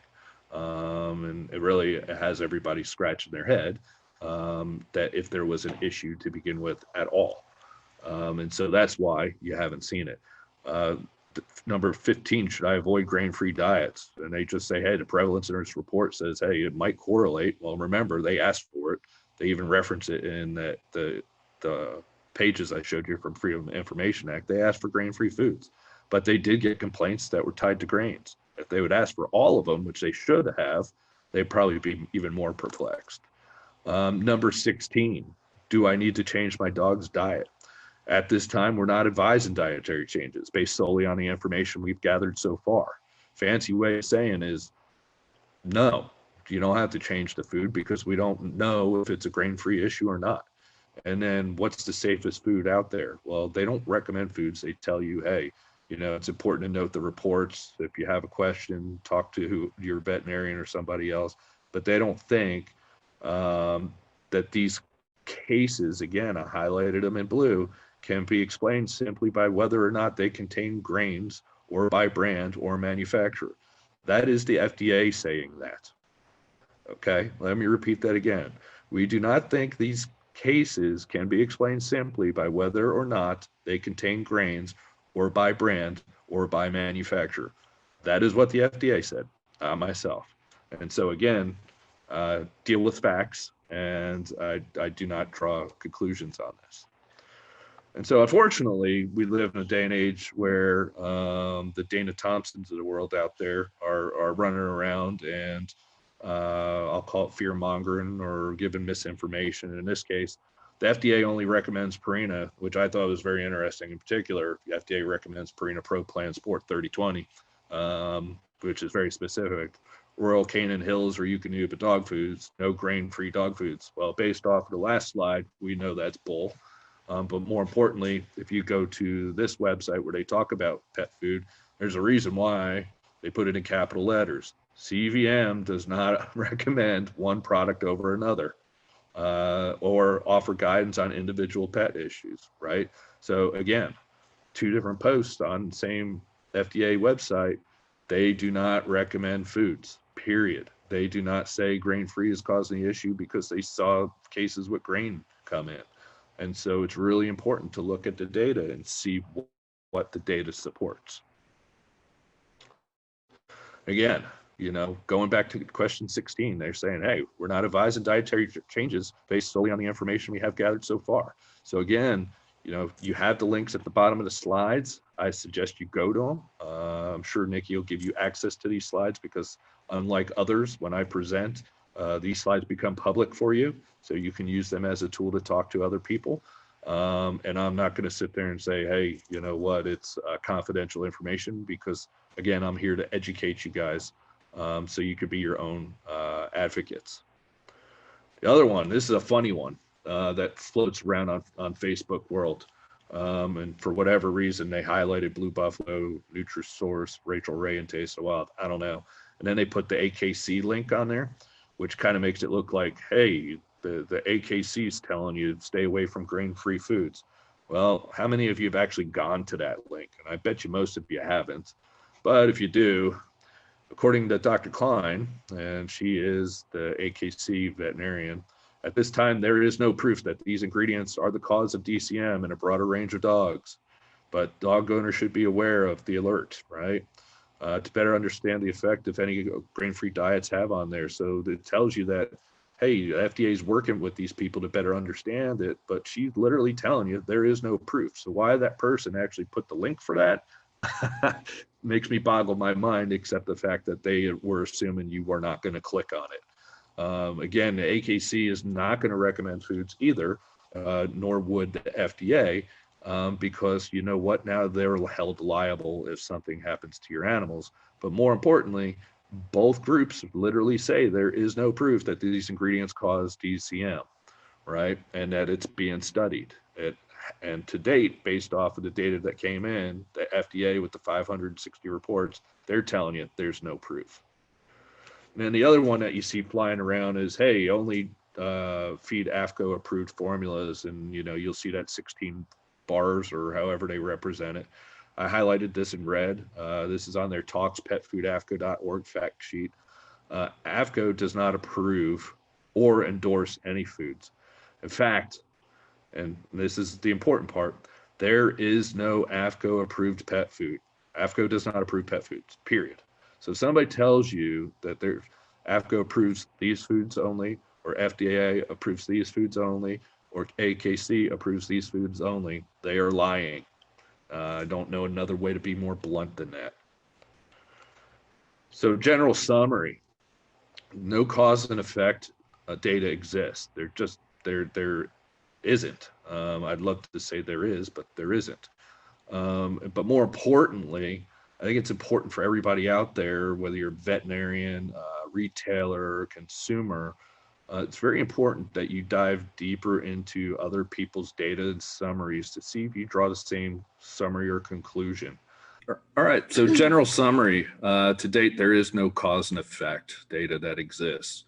And it really has everybody scratching their head that if there was an issue to begin with at all. And so that's why you haven't seen it. Number 15, should I avoid grain-free diets? And they just say, hey, the prevalence in this report says, hey, it might correlate. Well, remember, they asked for it. They even reference it in the pages I showed you from Freedom of Information Act. They asked for grain-free foods, but they did get complaints that were tied to grains. If they would ask for all of them, which they should have, they'd probably be even more perplexed. Number 16, do I need to change my dog's diet? At this time, we're not advising dietary changes based solely on the information we've gathered so far. Fancy way of saying is, no, you don't have to change the food because we don't know if it's a grain-free issue or not. And then what's the safest food out there? Well, they don't recommend foods. They tell you, hey, it's important to note the reports. If you have a question, talk to your veterinarian or somebody else. But they don't think that these cases, again, I highlighted them in blue, can be explained simply by whether or not they contain grains or by brand or manufacturer. That is the FDA saying that. Okay, let me repeat that again. We do not think these cases can be explained simply by whether or not they contain grains or by brand or by manufacturer. That is what the FDA said, not myself. And so again, deal with facts, and I do not draw conclusions on this. And so unfortunately, we live in a day and age where the Dana Thompsons of the world out there are running around and I'll call it fear mongering or giving misinformation. In this case, the FDA only recommends Purina, which I thought was very interesting. In particular, the FDA recommends Purina Pro Plan Sport 3020, which is very specific. Royal Canin Hills or Eukanuba dog foods, no grain-free dog foods. Well, based off of the last slide, we know that's bull. But more importantly, if you go to this website where they talk about pet food, there's a reason why they put it in capital letters. CVM does not recommend one product over another or offer guidance on individual pet issues, right? So again, 2 different posts on the same FDA website. They do not recommend foods, period. They do not say grain-free is causing the issue because they saw cases with grain come in. And so it's really important to look at the data and see what the data supports. Again, going back to question 16, they're saying, hey, we're not advising dietary changes based solely on the information we have gathered so far. So again, you have the links at the bottom of the slides. I suggest you go to them. I'm sure Nikki will give you access to these slides because unlike others, when I present, these slides become public for you. So you can use them as a tool to talk to other people. And I'm not going to sit there and say, hey, you know what, it's confidential information because, again, I'm here to educate you guys so you could be your own advocates. The other one, this is a funny one that floats around on Facebook world. And for whatever reason, they highlighted Blue Buffalo, Nutrisource, Rachel Ray, and Taste of Wild. I don't know. And then they put the AKC link on there, which kind of makes it look like, hey, the AKC is telling you to stay away from grain-free foods. Well, how many of you have actually gone to that link? And I bet you most of you haven't. But if you do, According to Dr. Klein, and she is the AKC veterinarian, at this time, there is no proof that these ingredients are the cause of DCM in a broader range of dogs, but dog owners should be aware of the alert, right? To better understand the effect of any grain-free diets have on there. So it tells you that, hey, the FDA is working with these people to better understand it, but she's literally telling you there is no proof. So why that person actually put the link for that makes me boggle my mind, except the fact that they were assuming you were not going to click on it. Again, the AKC is not going to recommend foods either, nor would the FDA, because you know what, now they're held liable if something happens to your animals. But more importantly, both groups literally say there is no proof that these ingredients cause DCM, right? And that it's being studied. And to date, based off of the data that came in, the FDA with the 560 reports, they're telling you there's no proof. And then the other one that you see flying around is, hey, only feed AFCO approved formulas, and you know, you'll see that 16 bars or however they represent it. I highlighted this in red. This is on their talkspetfoodafco.org fact sheet. AFCO does not approve or endorse any foods. In fact, and this is the important part, there is no AFCO approved pet food. AFCO does not approve pet foods, period. So if somebody tells you that AFCO approves these foods only, or FDA approves these foods only, or AKC approves these foods only, they are lying. I don't know another way to be more blunt than that. So general summary, no cause and effect data exists. There isn't. I'd love to say there is, but there isn't. But more importantly, I think it's important for everybody out there, whether you're a veterinarian, retailer, consumer, it's very important that you dive deeper into other people's data and summaries to see if you draw the same summary or conclusion. All right, so general summary. To date, there is no cause and effect data that exists.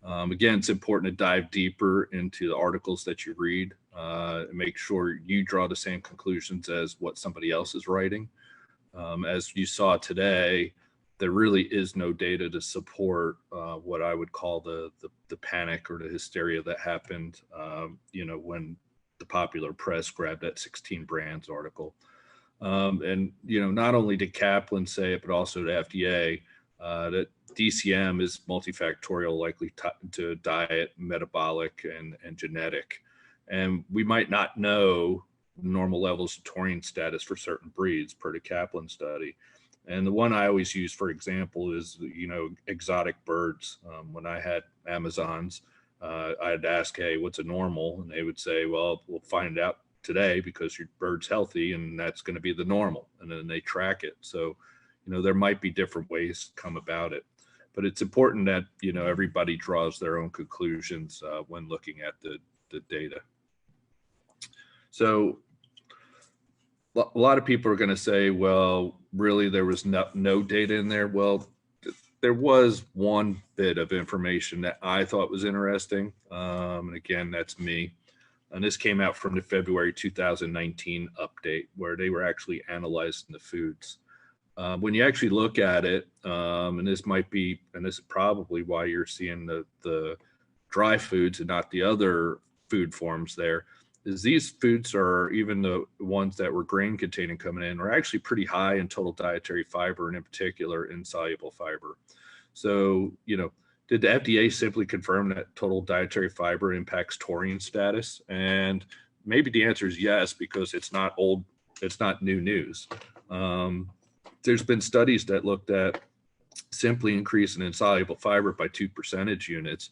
Again, it's important to dive deeper into the articles that you read and make sure you draw the same conclusions as what somebody else is writing. As you saw today, there really is no data to support what I would call the panic or the hysteria that happened, you know, when the popular press grabbed that 16 brands article. And, you know, not only did Kaplan say it, but also the FDA, that DCM is multifactorial, likely to diet, metabolic, and genetic. And we might not know normal levels of taurine status for certain breeds per the Kaplan study. And the one I always use, for example, is, you know, exotic birds. When I had Amazons, I'd ask, hey, what's a normal? And they would say, well, we'll find out today because your bird's healthy and that's going to be the normal. And then they track it. So, you know, there might be different ways to come about it. But it's important that, you know, everybody draws their own conclusions when looking at the data. So a lot of people are going to say, well, really, there was no data in there. Well, there was one bit of information that I thought was interesting. And again, that's me. And this came out from the February 2019 update, where they were actually analyzing the foods. When you actually look at it, and this is probably why you're seeing the dry foods and not the other food forms there, is these foods are, even the ones that were grain containing coming in, are actually pretty high in total dietary fiber, and in particular insoluble fiber. So, you know, did the FDA simply confirm that total dietary fiber impacts taurine status? And maybe the answer is yes, because it's not new news. There's been studies that looked at simply increasing insoluble fiber by 2 percentage units,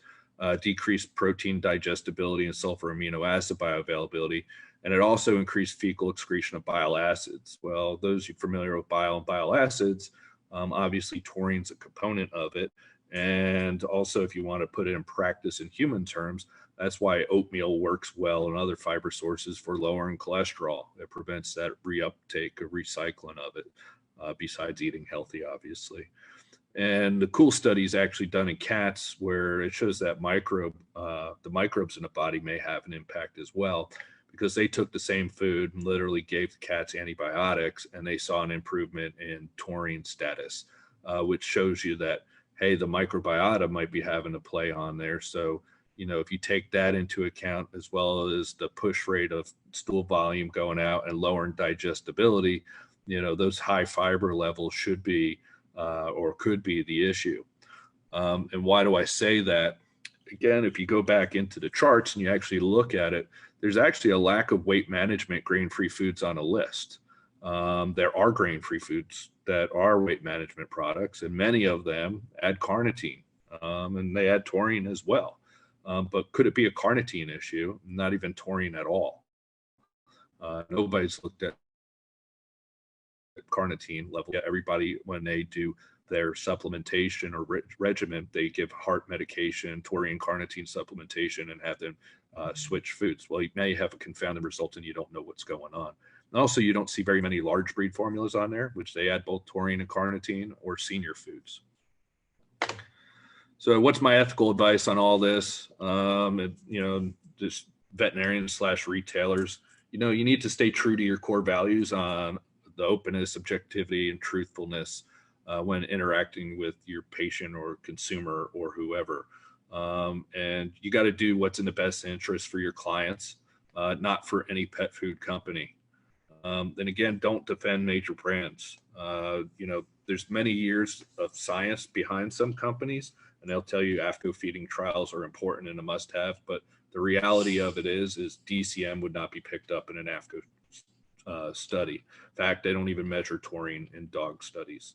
decreased protein digestibility and sulfur amino acid bioavailability, and it also increased fecal excretion of bile acids. Well, those who are familiar with bile and bile acids, obviously taurine's a component of it. And also, if you want to put it in practice in human terms, that's why oatmeal works well and other fiber sources for lowering cholesterol. It prevents that reuptake or recycling of it, besides eating healthy, obviously. And the cool study is actually done in cats, where it shows that the microbes in the body may have an impact as well, because they took the same food and literally gave the cats antibiotics, and they saw an improvement in taurine status. which shows you that, hey, the microbiota might be having a play on there. So, if you take that into account, as well as the push rate of stool volume going out and lowering digestibility, those high fiber levels should be or could be the issue. And why do I say that? Again, if you go back into the charts and you actually look at it, there's actually a lack of weight management grain-free foods on a list. There are grain-free foods that are weight management products, and many of them add carnitine, and they add taurine as well. But could it be a carnitine issue? Not even taurine at all. Nobody's looked at carnitine level yet. Everybody, when they do their supplementation or regimen, they give heart medication, taurine, carnitine supplementation, and have them switch foods. Well, now you have a confounded result and you don't know what's going on. And also, you don't see very many large breed formulas on there, which they add both taurine and carnitine, or senior foods. So what's my ethical advice on all this? Just veterinarians / retailers, you need to stay true to your core values on the openness, objectivity, and truthfulness when interacting with your patient or consumer or whoever. And you got to do what's in the best interest for your clients, not for any pet food company. And again, don't defend major brands. There's many years of science behind some companies, and they'll tell you AFCO feeding trials are important and a must-have. But the reality of it is DCM would not be picked up in an AFCO study. In fact, they don't even measure taurine in dog studies.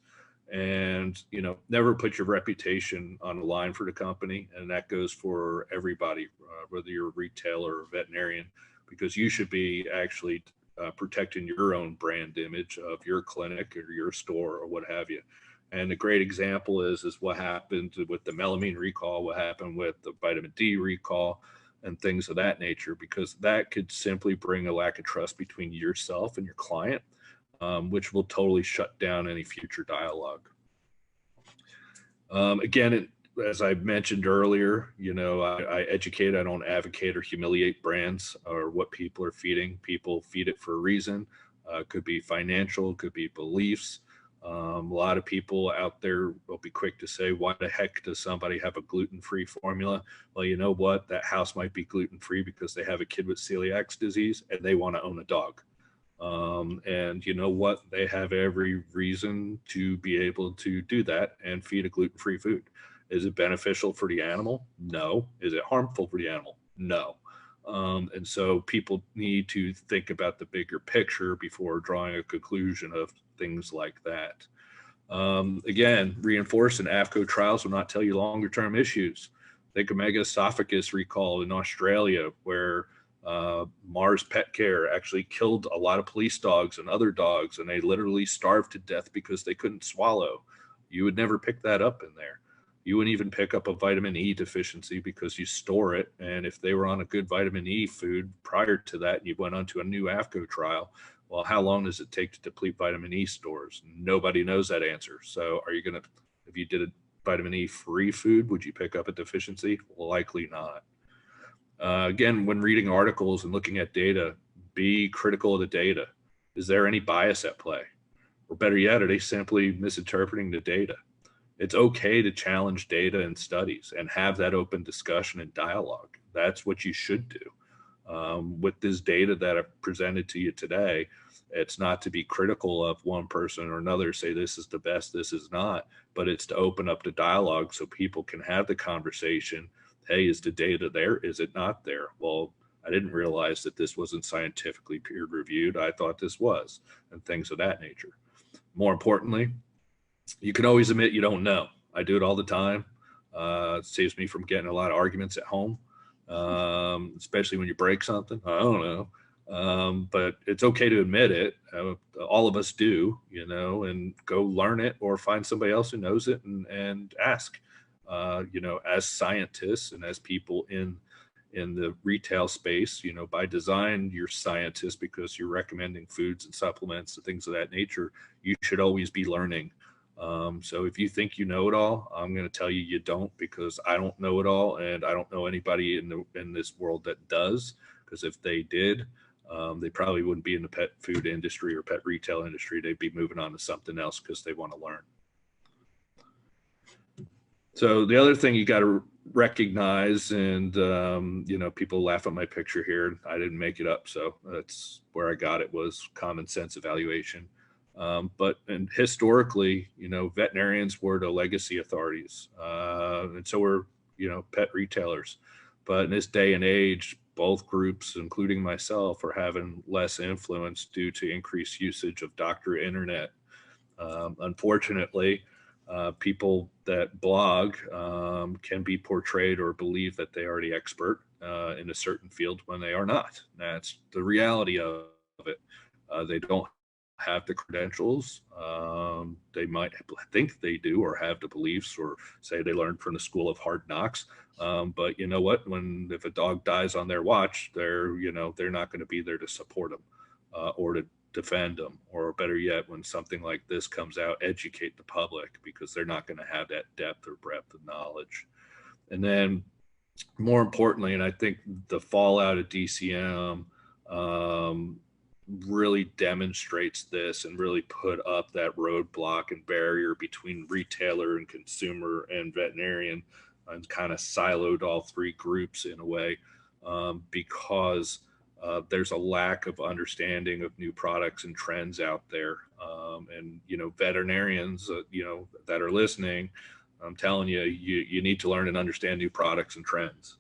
And, never put your reputation on the line for the company. And that goes for everybody, whether you're a retailer or a veterinarian, because you should be actually protecting your own brand image of your clinic or your store or what have you. And a great example is what happened with the melamine recall, what happened with the vitamin D recall, and things of that nature, because that could simply bring a lack of trust between yourself and your client, which will totally shut down any future dialogue. Again, as I mentioned earlier, I educate, I don't advocate or humiliate brands or what people are feeding. People feed it for a reason. Could be financial, could be beliefs. A lot of people out there will be quick to say, why the heck does somebody have a gluten-free formula? Well, you know what? That house might be gluten-free because they have a kid with celiac disease and they want to own a dog. And you know what? They have every reason to be able to do that and feed a gluten-free food. Is it beneficial for the animal? No. Is it harmful for the animal? No. And so people need to think about the bigger picture before drawing a conclusion of things like that. Again, reinforcing AFCO trials will not tell you longer term issues. Think of mega esophagus recall in Australia, where Mars Pet Care actually killed a lot of police dogs and other dogs, and they literally starved to death because they couldn't swallow. You would never pick that up in there. You wouldn't even pick up a vitamin E deficiency because you store it. And if they were on a good vitamin E food prior to that, and you went on to a new AFCO trial, well, how long does it take to deplete vitamin E stores? Nobody knows that answer. So are you going to, if you did a vitamin E free food, would you pick up a deficiency? Likely not. Again, when reading articles and looking at data, be critical of the data. Is there any bias at play? Or better yet, are they simply misinterpreting the data? It's okay to challenge data and studies and have that open discussion and dialogue. That's what you should do. With this data that I've presented to you today, it's not to be critical of one person or another, say this is the best, this is not, but it's to open up the dialogue so people can have the conversation. Hey, is the data there? Is it not there? Well, I didn't realize that this wasn't scientifically peer reviewed. I thought this was, and things of that nature. More importantly, you can always admit you don't know. I do it all the time. It saves me from getting a lot of arguments at home, especially when you break something. I don't know. But it's okay to admit it. All of us do, and go learn it or find somebody else who knows it and ask. As scientists and as people in the retail space, by design, you're scientists because you're recommending foods and supplements and things of that nature. You should always be learning. So if you think you know it all, I'm going to tell you you don't, because I don't know it all, and I don't know anybody in this world that does. Because if they did, they probably wouldn't be in the pet food industry or pet retail industry. They'd be moving on to something else because they want to learn. So the other thing you got to recognize, and people laugh at my picture here. I didn't make it up, so that's where I got it, was common sense evaluation. And historically, veterinarians were the legacy authorities, and so were pet retailers. But in this day and age, both groups, including myself, are having less influence due to increased usage of doctor internet. Unfortunately, people that blog can be portrayed or believe that they are the expert in a certain field when they are not. That's the reality of it. They don't have the credentials. They might think they do, or have the beliefs, or say they learned from the school of hard knocks. But you know what? If a dog dies on their watch, they're not going to be there to support them or to defend them, or better yet, when something like this comes out, educate the public, because they're not going to have that depth or breadth of knowledge. And then more importantly, and I think the fallout of DCM really demonstrates this, and really put up that roadblock and barrier between retailer and consumer and veterinarian, and kind of siloed all three groups in a way, because there's a lack of understanding of new products and trends out there. And veterinarians, that are listening, I'm telling you, you need to learn and understand new products and trends.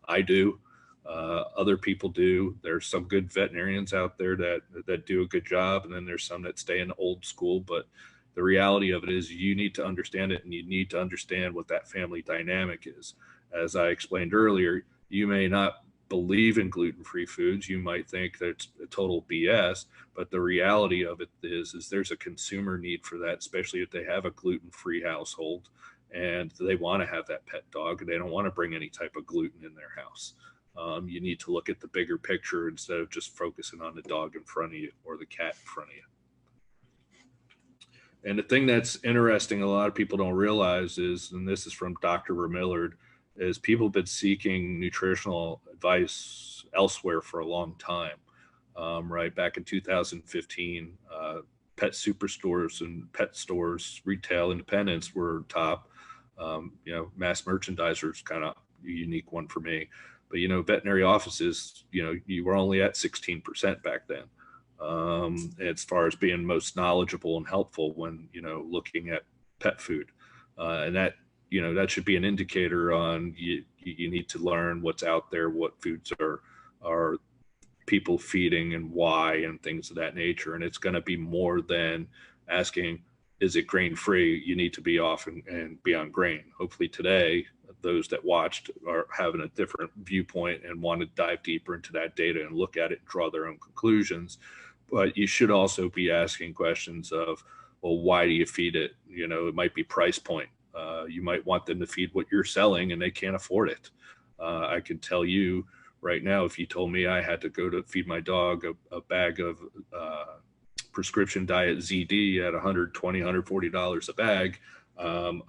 I do. Other people do. There's some good veterinarians out there that do a good job, and then there's some that stay in the old school. But the reality of it is, you need to understand it, and you need to understand what that family dynamic is. As I explained earlier, you may not believe in gluten-free foods. You might think that it's a total BS, but the reality of it is there's a consumer need for that, especially if they have a gluten-free household and they want to have that pet dog and they don't want to bring any type of gluten in their house. You need to look at the bigger picture instead of just focusing on the dog in front of you or the cat in front of you. And the thing that's interesting, a lot of people don't realize is, and this is from Dr. Vermillard, is people have been seeking nutritional advice elsewhere for a long time. Right back in 2015, pet superstores and pet stores, retail independents were top. Mass merchandisers, kind of a unique one for me. But, veterinary offices, you were only at 16% back then. As far as being most knowledgeable and helpful when, looking at pet food. And that, that should be an indicator on you need to learn what's out there, what foods are people feeding and why, and things of that nature. And it's going to be more than asking, is it grain free? You need to be off and be on grain. Hopefully today, those that watched are having a different viewpoint and want to dive deeper into that data and look at it and draw their own conclusions. But you should also be asking questions of, well, why do you feed it? It might be price point. You might want them to feed what you're selling and they can't afford it. I can tell you right now, if you told me I had to go to feed my dog a bag of prescription diet ZD at $120, $140 a bag,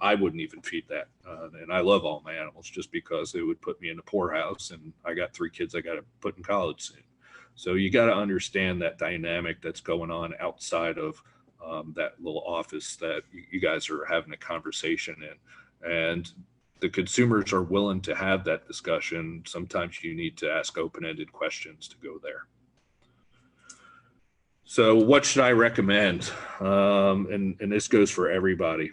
I wouldn't even feed that. And I love all my animals, just because it would put me in the poorhouse, and I got 3 kids I got to put in college soon. So you got to understand that dynamic that's going on outside of that little office that you guys are having a conversation in. And the consumers are willing to have that discussion. Sometimes you need to ask open-ended questions to go there. So what should I recommend? And this goes for everybody.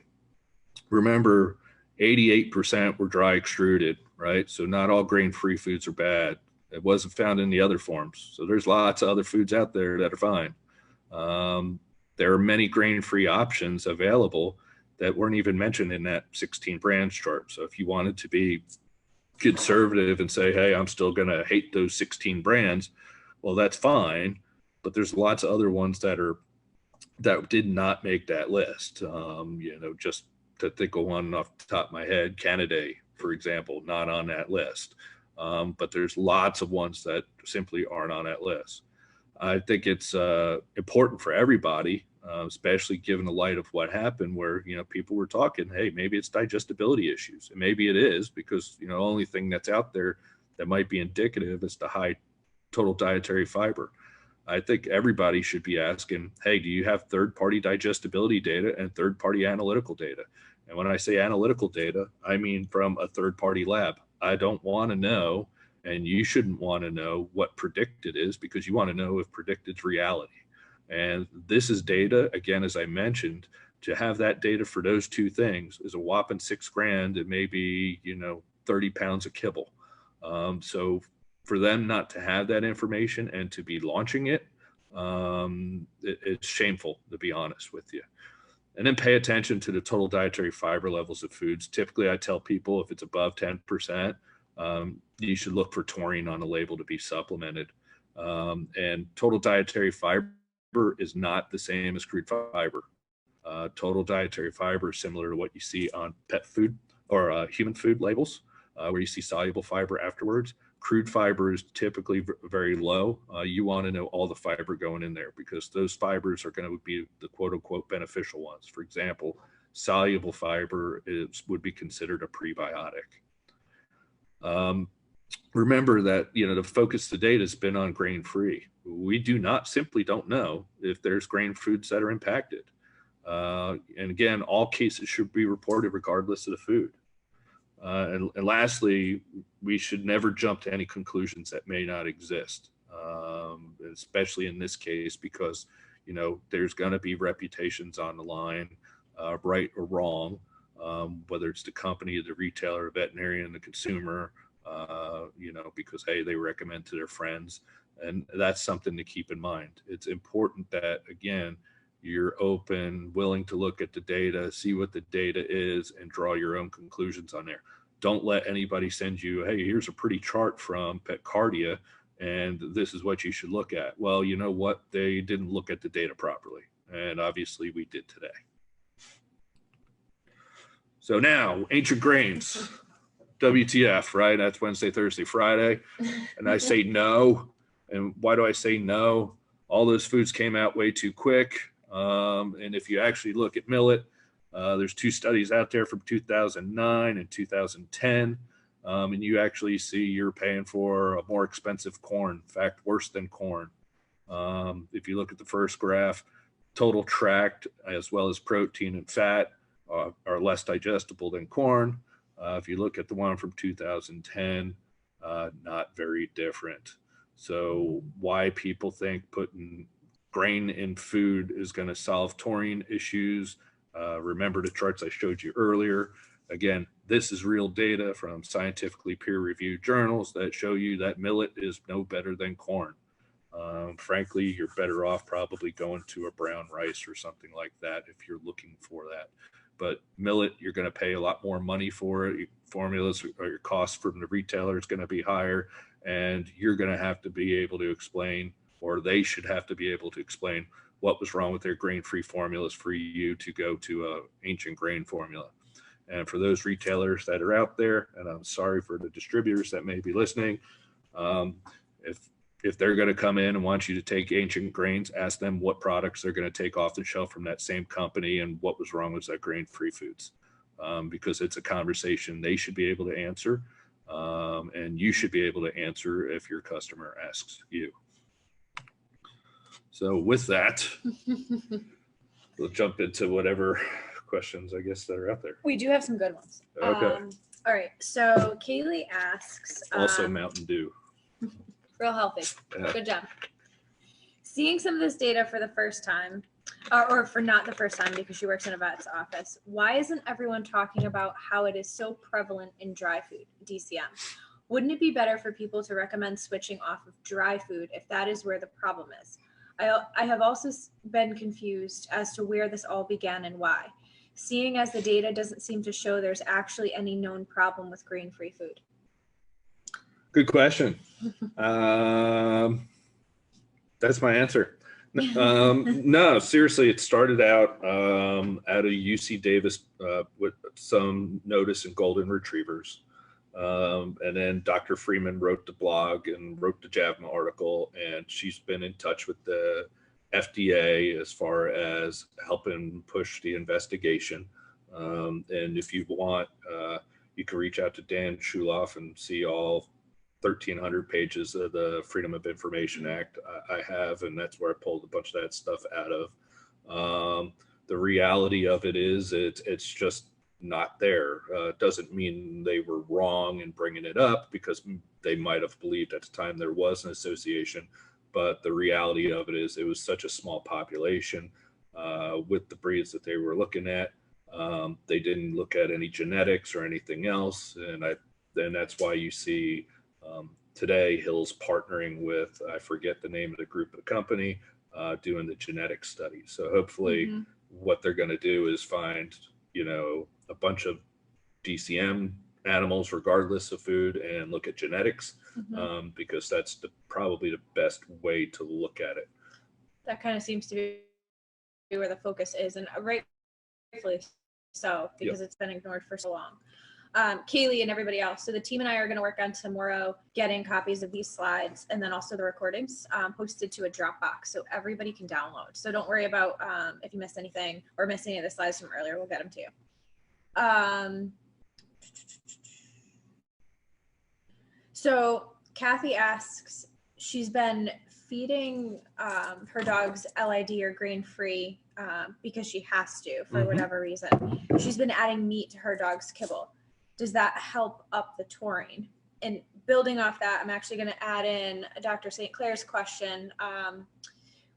Remember, 88% were dry extruded, right? So not all grain-free foods are bad. It wasn't found in the other forms. So there's lots of other foods out there that are fine. There are many grain-free options available that weren't even mentioned in that 16 brands chart. So if you wanted to be conservative and say, hey, I'm still going to hate those 16 brands, well, that's fine. But there's lots of other ones that did not make that list. Just to think of one off the top of my head, Canada, for example, not on that list. But there's lots of ones that simply aren't on that list. I think it's important for everybody, especially given the light of what happened, where people were talking, hey, maybe it's digestibility issues, and maybe it is, because the only thing that's out there that might be indicative is the high total dietary fiber. I think everybody should be asking, hey, do you have third-party digestibility data and third-party analytical data? And when I say analytical data, I mean from a third-party lab. I don't want to know, and you shouldn't want to know what predicted is, because you want to know if predicted's reality. And this is data, again, as I mentioned, to have that data for those two things is a whopping $6,000 and maybe, 30 pounds of kibble. So for them not to have that information and to be launching it, it's shameful, to be honest with you. And then pay attention to the total dietary fiber levels of foods. Typically, I tell people if it's above 10%, you should look for taurine on the label to be supplemented. And total dietary fiber is not the same as crude fiber. Total dietary fiber is similar to what you see on pet food or human food labels, where you see soluble fiber afterwards. Crude fiber is typically very low. You want to know all the fiber going in there, because those fibers are going to be the quote unquote beneficial ones. For example, soluble fiber would be considered a prebiotic. Remember that, the focus to date has been on grain free. We simply don't know if there's grain foods that are impacted. And again, all cases should be reported regardless of the food. And lastly, we should never jump to any conclusions that may not exist, especially in this case, because, there's going to be reputations on the line, right or wrong, whether it's the company, the retailer, the veterinarian, the consumer, because, hey, they recommend to their friends. And that's something to keep in mind. It's important that, again, you're open, willing to look at the data, see what the data is, and draw your own conclusions on there. Don't let anybody send you, hey, here's a pretty chart from Petcardia, and this is what you should look at. Well, you know what? They didn't look at the data properly. And obviously we did today. So now, ancient grains, WTF, right? That's Wednesday, Thursday, Friday. And I say no. And why do I say no? All those foods came out way too quick. And if you actually look at millet, there's two studies out there from 2009 and 2010. And you actually see you're paying for a more expensive corn, in fact, worse than corn. If you look at the first graph, total tract as well as protein and fat are less digestible than corn. If you look at the one from 2010, not very different. So why people think putting grain in food is going to solve taurine issues. Remember the charts I showed you earlier. Again, this is real data from scientifically peer-reviewed journals that show you that millet is no better than corn. Frankly, you're better off probably going to a brown rice or something like that if you're looking for that. But millet, you're going to pay a lot more money for it. Formulas or your cost from the retailer is going to be higher, and you're going to have to be able to explain, or they should have to be able to explain what was wrong with their grain-free formulas for you to go to a ancient grain formula. And for those retailers that are out there, and I'm sorry for the distributors that may be listening, if they're going to come in and want you to take ancient grains, ask them what products they're going to take off the shelf from that same company and what was wrong with that grain-free foods, because it's a conversation they should be able to answer, and you should be able to answer if your customer asks you. So with that, we'll jump into whatever questions, I guess, that are out there. We do have some good ones. Okay. All right. So Kaylee asks. Also Mountain Dew. Real healthy. Yeah. Good job. Seeing some of this data for the first time, or for not the first time because she works in a vet's office, why isn't everyone talking about how it is so prevalent in dry food, DCM? Wouldn't it be better for people to recommend switching off of dry food if that is where the problem is? I have also been confused as to where this all began and why, seeing as the data doesn't seem to show there's actually any known problem with grain-free food. Good question. That's my answer. No, seriously, it started out at a UC Davis with some notice in golden retrievers. And then Dr. Freeman wrote the blog and wrote the JAVMA article, and she's been in touch with the FDA as far as helping push the investigation. And if you want, you can reach out to Dan Shuloff and see all 1,300 pages of the Freedom of Information Act I have, and that's where I pulled a bunch of that stuff out of. The reality of it is it's just not there. Doesn't mean they were wrong in bringing it up, because they might have believed at the time there was an association, but the reality of it is it was such a small population with the breeds that they were looking at. They didn't look at any genetics or anything else, and that's why you see today Hill's partnering with, I forget the name of the group of the company, doing the genetic study. So hopefully what they're going to do is find, a bunch of DCM animals regardless of food and look at genetics, because that's probably the best way to look at it. That kind of seems to be where the focus is, and rightfully so, because it's been ignored for so long. Kaylee and everybody else. So the team and I are going to work on tomorrow getting copies of these slides, and then also the recordings posted to a Dropbox so everybody can download. So don't worry about if you missed anything or missed any of the slides from earlier, we'll get them to you. So Kathy asks, she's been feeding her dogs LID or grain-free because she has to for whatever reason. She's been adding meat to her dog's kibble. Does that help up the taurine? And building off that, I'm actually going to add in Dr. St. Clair's question,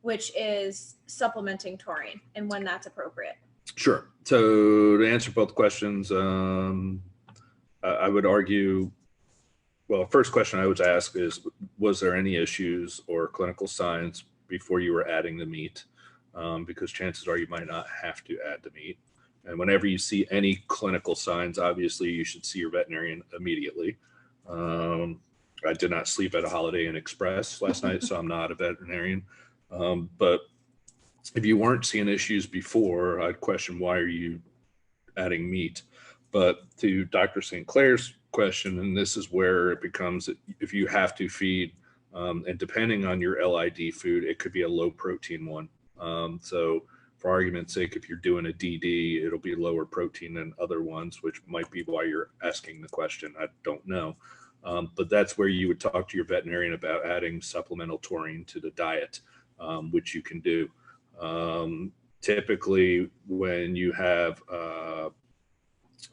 which is supplementing taurine and when that's appropriate. Sure. So to answer both questions, I would argue, well, first question I would ask is, was there any issues or clinical signs before you were adding the meat? Because chances are you might not have to add the meat. And whenever you see any clinical signs, obviously you should see your veterinarian immediately. I did not sleep at a Holiday Inn Express last night, so I'm not a veterinarian. But if you weren't seeing issues before, I'd question, why are you adding meat? But to Dr. St. Clair's question, and this is where it becomes, if you have to feed, and depending on your LID food, it could be a low protein one. So for argument's sake, if you're doing a DD, it'll be lower protein than other ones, which might be why you're asking the question. I don't know. But that's where you would talk to your veterinarian about adding supplemental taurine to the diet, which you can do. Typically, when you have,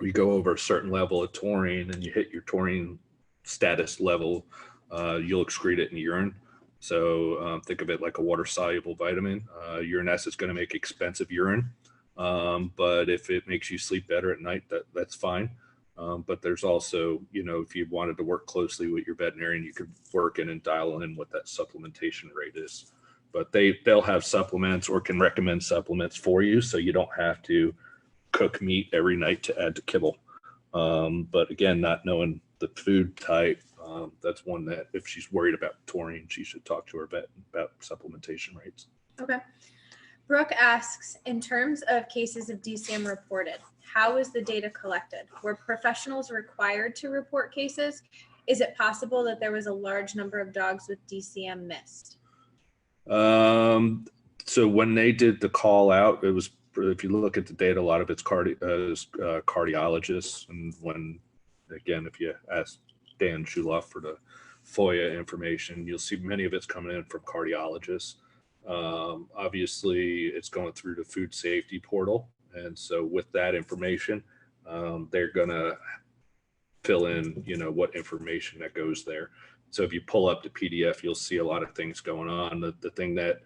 you go over a certain level of taurine and you hit your taurine status level, you'll excrete it in urine. So think of it like a water-soluble vitamin. Urine acid is going to make expensive urine, but if it makes you sleep better at night, that's fine. But there's also, if you wanted to work closely with your veterinarian, you could work in and dial in what that supplementation rate is. But they'll have supplements or can recommend supplements for you, so you don't have to cook meat every night to add to kibble. But again, not knowing the food type, that's one that if she's worried about taurine, she should talk to her vet about supplementation rates. Okay. Brooke asks, in terms of cases of DCM reported, how is the data collected? Were professionals required to report cases? Is it possible that there was a large number of dogs with DCM missed? So when they did the call out, it was, if you look at the data, a lot of it's cardiologists. And when, again, if you ask Dan Shuloff for the FOIA information, you'll see many of it's coming in from cardiologists. Obviously, it's going through the food safety portal. And so with that information, they're going to fill in, what information that goes there. So if you pull up the PDF, you'll see a lot of things going on. The thing that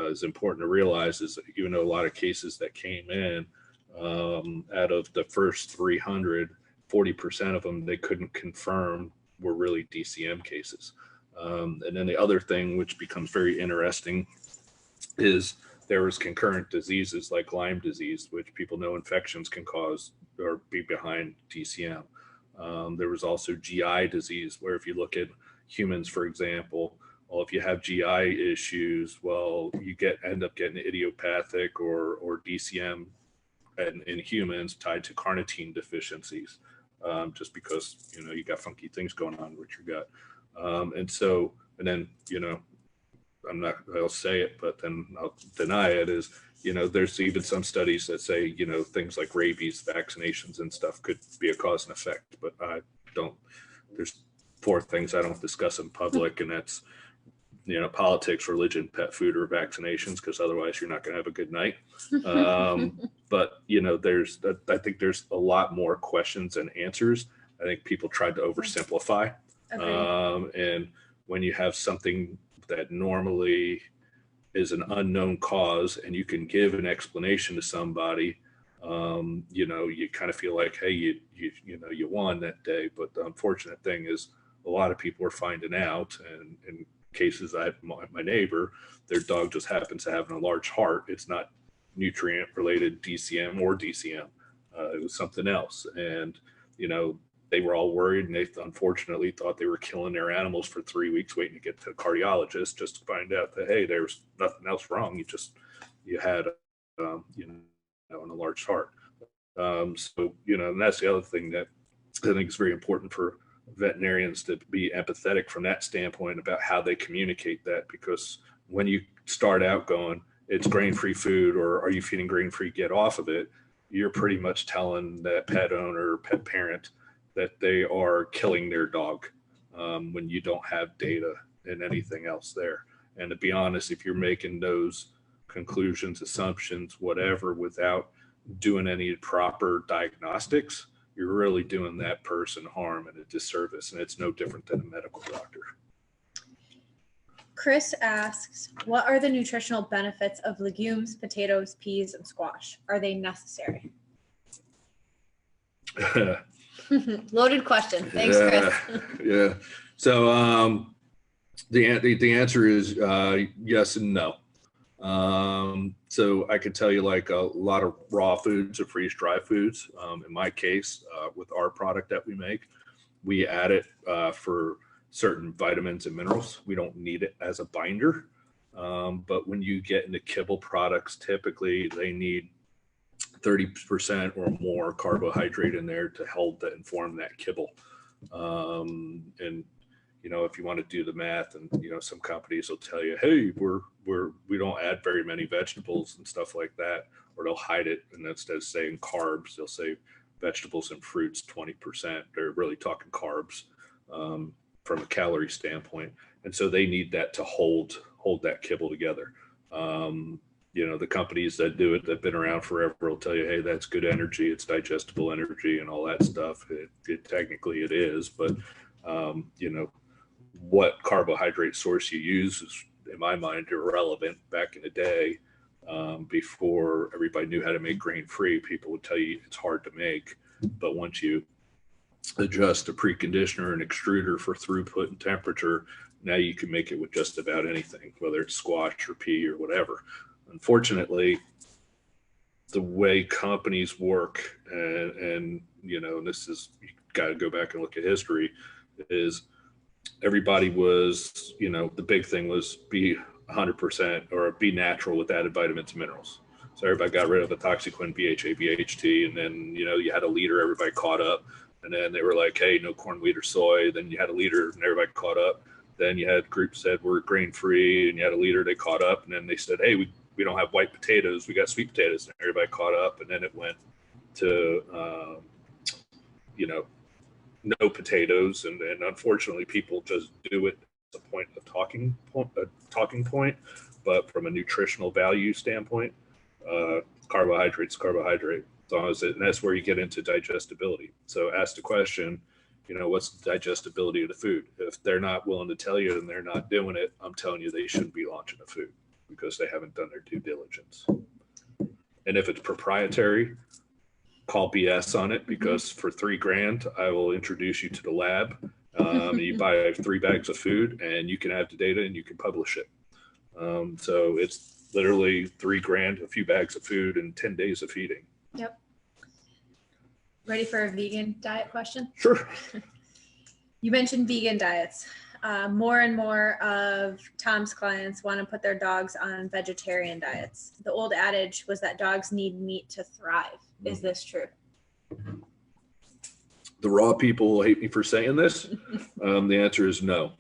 is important to realize is that even though a lot of cases that came in, out of the first 300, 40% of them they couldn't confirm were really DCM cases. And then the other thing, which becomes very interesting, is there was concurrent diseases like Lyme disease, which people know infections can cause or be behind DCM. There was also GI disease, where if you look at humans, for example, well, if you have GI issues, well, you end up getting idiopathic or DCM in humans tied to carnitine deficiencies, just because, you got funky things going on with your gut. And then, I'll say it, but then I'll deny it, is, there's even some studies that say, things like rabies, vaccinations and stuff could be a cause and effect, but there's 4 things I don't discuss in public, and that's politics, religion, pet food, or vaccinations, because otherwise you're not going to have a good night. But I think there's a lot more questions than answers. I think people tried to oversimplify. And when you have something that normally is an unknown cause and you can give an explanation to somebody, you kind of feel like, hey, you won that day. But the unfortunate thing is a lot of people are finding out, and in cases, my neighbor, their dog just happens to have a large heart. It's not nutrient related DCM or DCM. It was something else. And, they were all worried, and they unfortunately thought they were killing their animals for 3 weeks waiting to get to a cardiologist just to find out that, hey, there's nothing else wrong. You had, a large heart. And that's the other thing that I think is very important for veterinarians to be empathetic from that standpoint about how they communicate that, because when you start out going, it's grain-free food, or are you feeding grain-free, get off of it, you're pretty much telling that pet owner or pet parent that they are killing their dog, when you don't have data and anything else there. And to be honest, if you're making those conclusions, assumptions, whatever, without doing any proper diagnostics, you're really doing that person harm and a disservice. And it's no different than a medical doctor. Chris asks, what are the nutritional benefits of legumes, potatoes, peas, and squash? Are they necessary? Loaded question. Thanks, Chris. Yeah. So the answer is yes and no. So I could tell you, like, a lot of raw foods or freeze dry foods. In my case, with our product that we make, we add it for certain vitamins and minerals. We don't need it as a binder. But when you get into kibble products, typically they need 30% or more carbohydrate in there to help and form that kibble. And if you want to do the math, and some companies will tell you, hey, we don't add very many vegetables and stuff like that, or they'll hide it, and instead of saying carbs, they'll say vegetables and fruits 20%. They're really talking carbs from a calorie standpoint, and so they need that to hold that kibble together. The companies that do it, that've been around forever, will tell you, hey, that's good energy, it's digestible energy and all that stuff. It technically it is, but what carbohydrate source you use is, in my mind, irrelevant. Back in the day, before everybody knew how to make grain-free, people would tell you it's hard to make. But once you adjust a preconditioner and extruder for throughput and temperature, now you can make it with just about anything, whether it's squash or pea or whatever. Unfortunately, the way companies work, and this is, you got to go back and look at history, is everybody was, the big thing was be 100% or be natural with added vitamins and minerals. So everybody got rid of the Toxiquin, BHA, BHT, and then, you had a leader, everybody caught up. And then they were like, hey, no corn, wheat, or soy. Then you had a leader and everybody caught up. Then you had groups said we're grain free, and you had a leader, they caught up. And then they said, hey, we don't have white potatoes, we got sweet potatoes. And everybody caught up. And then it went to, no potatoes. And unfortunately, people just do it as a point of talking point. But from a nutritional value standpoint, carbohydrates, carbohydrate. As long as and that's where you get into digestibility. So ask the question, what's the digestibility of the food? If they're not willing to tell you and they're not doing it, I'm telling you, they shouldn't be launching a food because they haven't done their due diligence. And if it's proprietary, call BS on it, because for $3,000, I will introduce you to the lab. You buy 3 bags of food and you can have the data and you can publish it. So it's literally $3,000, a few bags of food, and 10 days of feeding. Yep. Ready for a vegan diet question? Sure. You mentioned vegan diets. More and more of Tom's clients want to put their dogs on vegetarian diets. The old adage was that dogs need meat to thrive. Is this true? The raw people will hate me for saying this. The answer is no.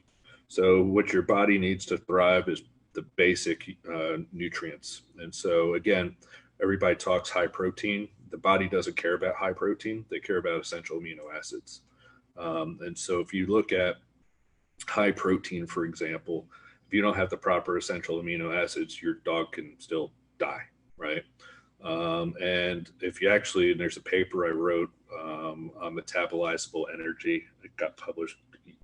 So what your body needs to thrive is the basic nutrients. And so again, everybody talks high protein. The body doesn't care about high protein. They care about essential amino acids. And so if you look at high protein, for example, if you don't have the proper essential amino acids, your dog can still die, right? And if you actually, and there's a paper I wrote on metabolizable energy, it got published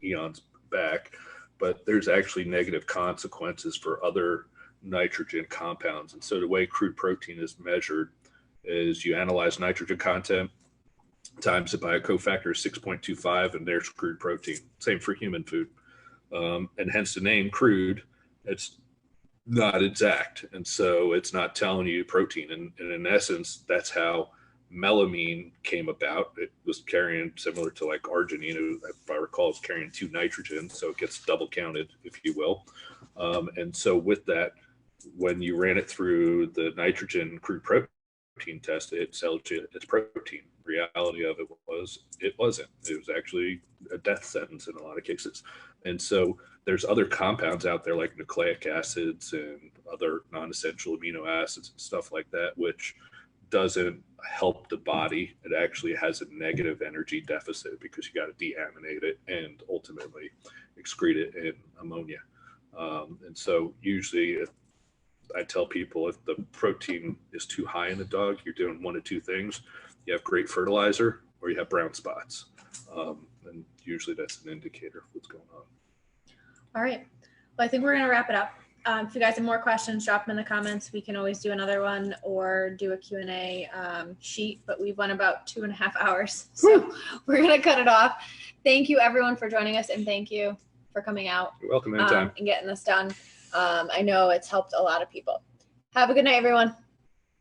eons back, but there's actually negative consequences for other nitrogen compounds. And so the way crude protein is measured is you analyze nitrogen content, times it by a cofactor of 6.25, and there's crude protein. Same for human food. And hence the name crude. It's not exact. And so it's not telling you protein. And in essence, that's how melamine came about. It was carrying, similar to like arginine, if I recall, it's carrying 2 nitrogen. So it gets double counted, if you will. And so with that, when you ran it through the nitrogen crude protein test, it tells you it's protein. Reality of it wasn't. It was actually a death sentence in a lot of cases. And so there's other compounds out there like nucleic acids and other non-essential amino acids and stuff like that, which doesn't help the body. It actually has a negative energy deficit because you got to deaminate it and ultimately excrete it in ammonia. And so usually I tell people if the protein is too high in the dog, you're doing one of two things. You have great fertilizer or you have brown spots. And usually that's an indicator of what's going on. All right. Well, I think we're going to wrap it up. If you guys have more questions, drop them in the comments. We can always do another one or do a Q&A sheet, but we've went about 2.5 hours. So we're going to cut it off. Thank you everyone for joining us, and thank you for coming out. You're welcome anytime. And getting this done. I know it's helped a lot of people. Have a good night, everyone.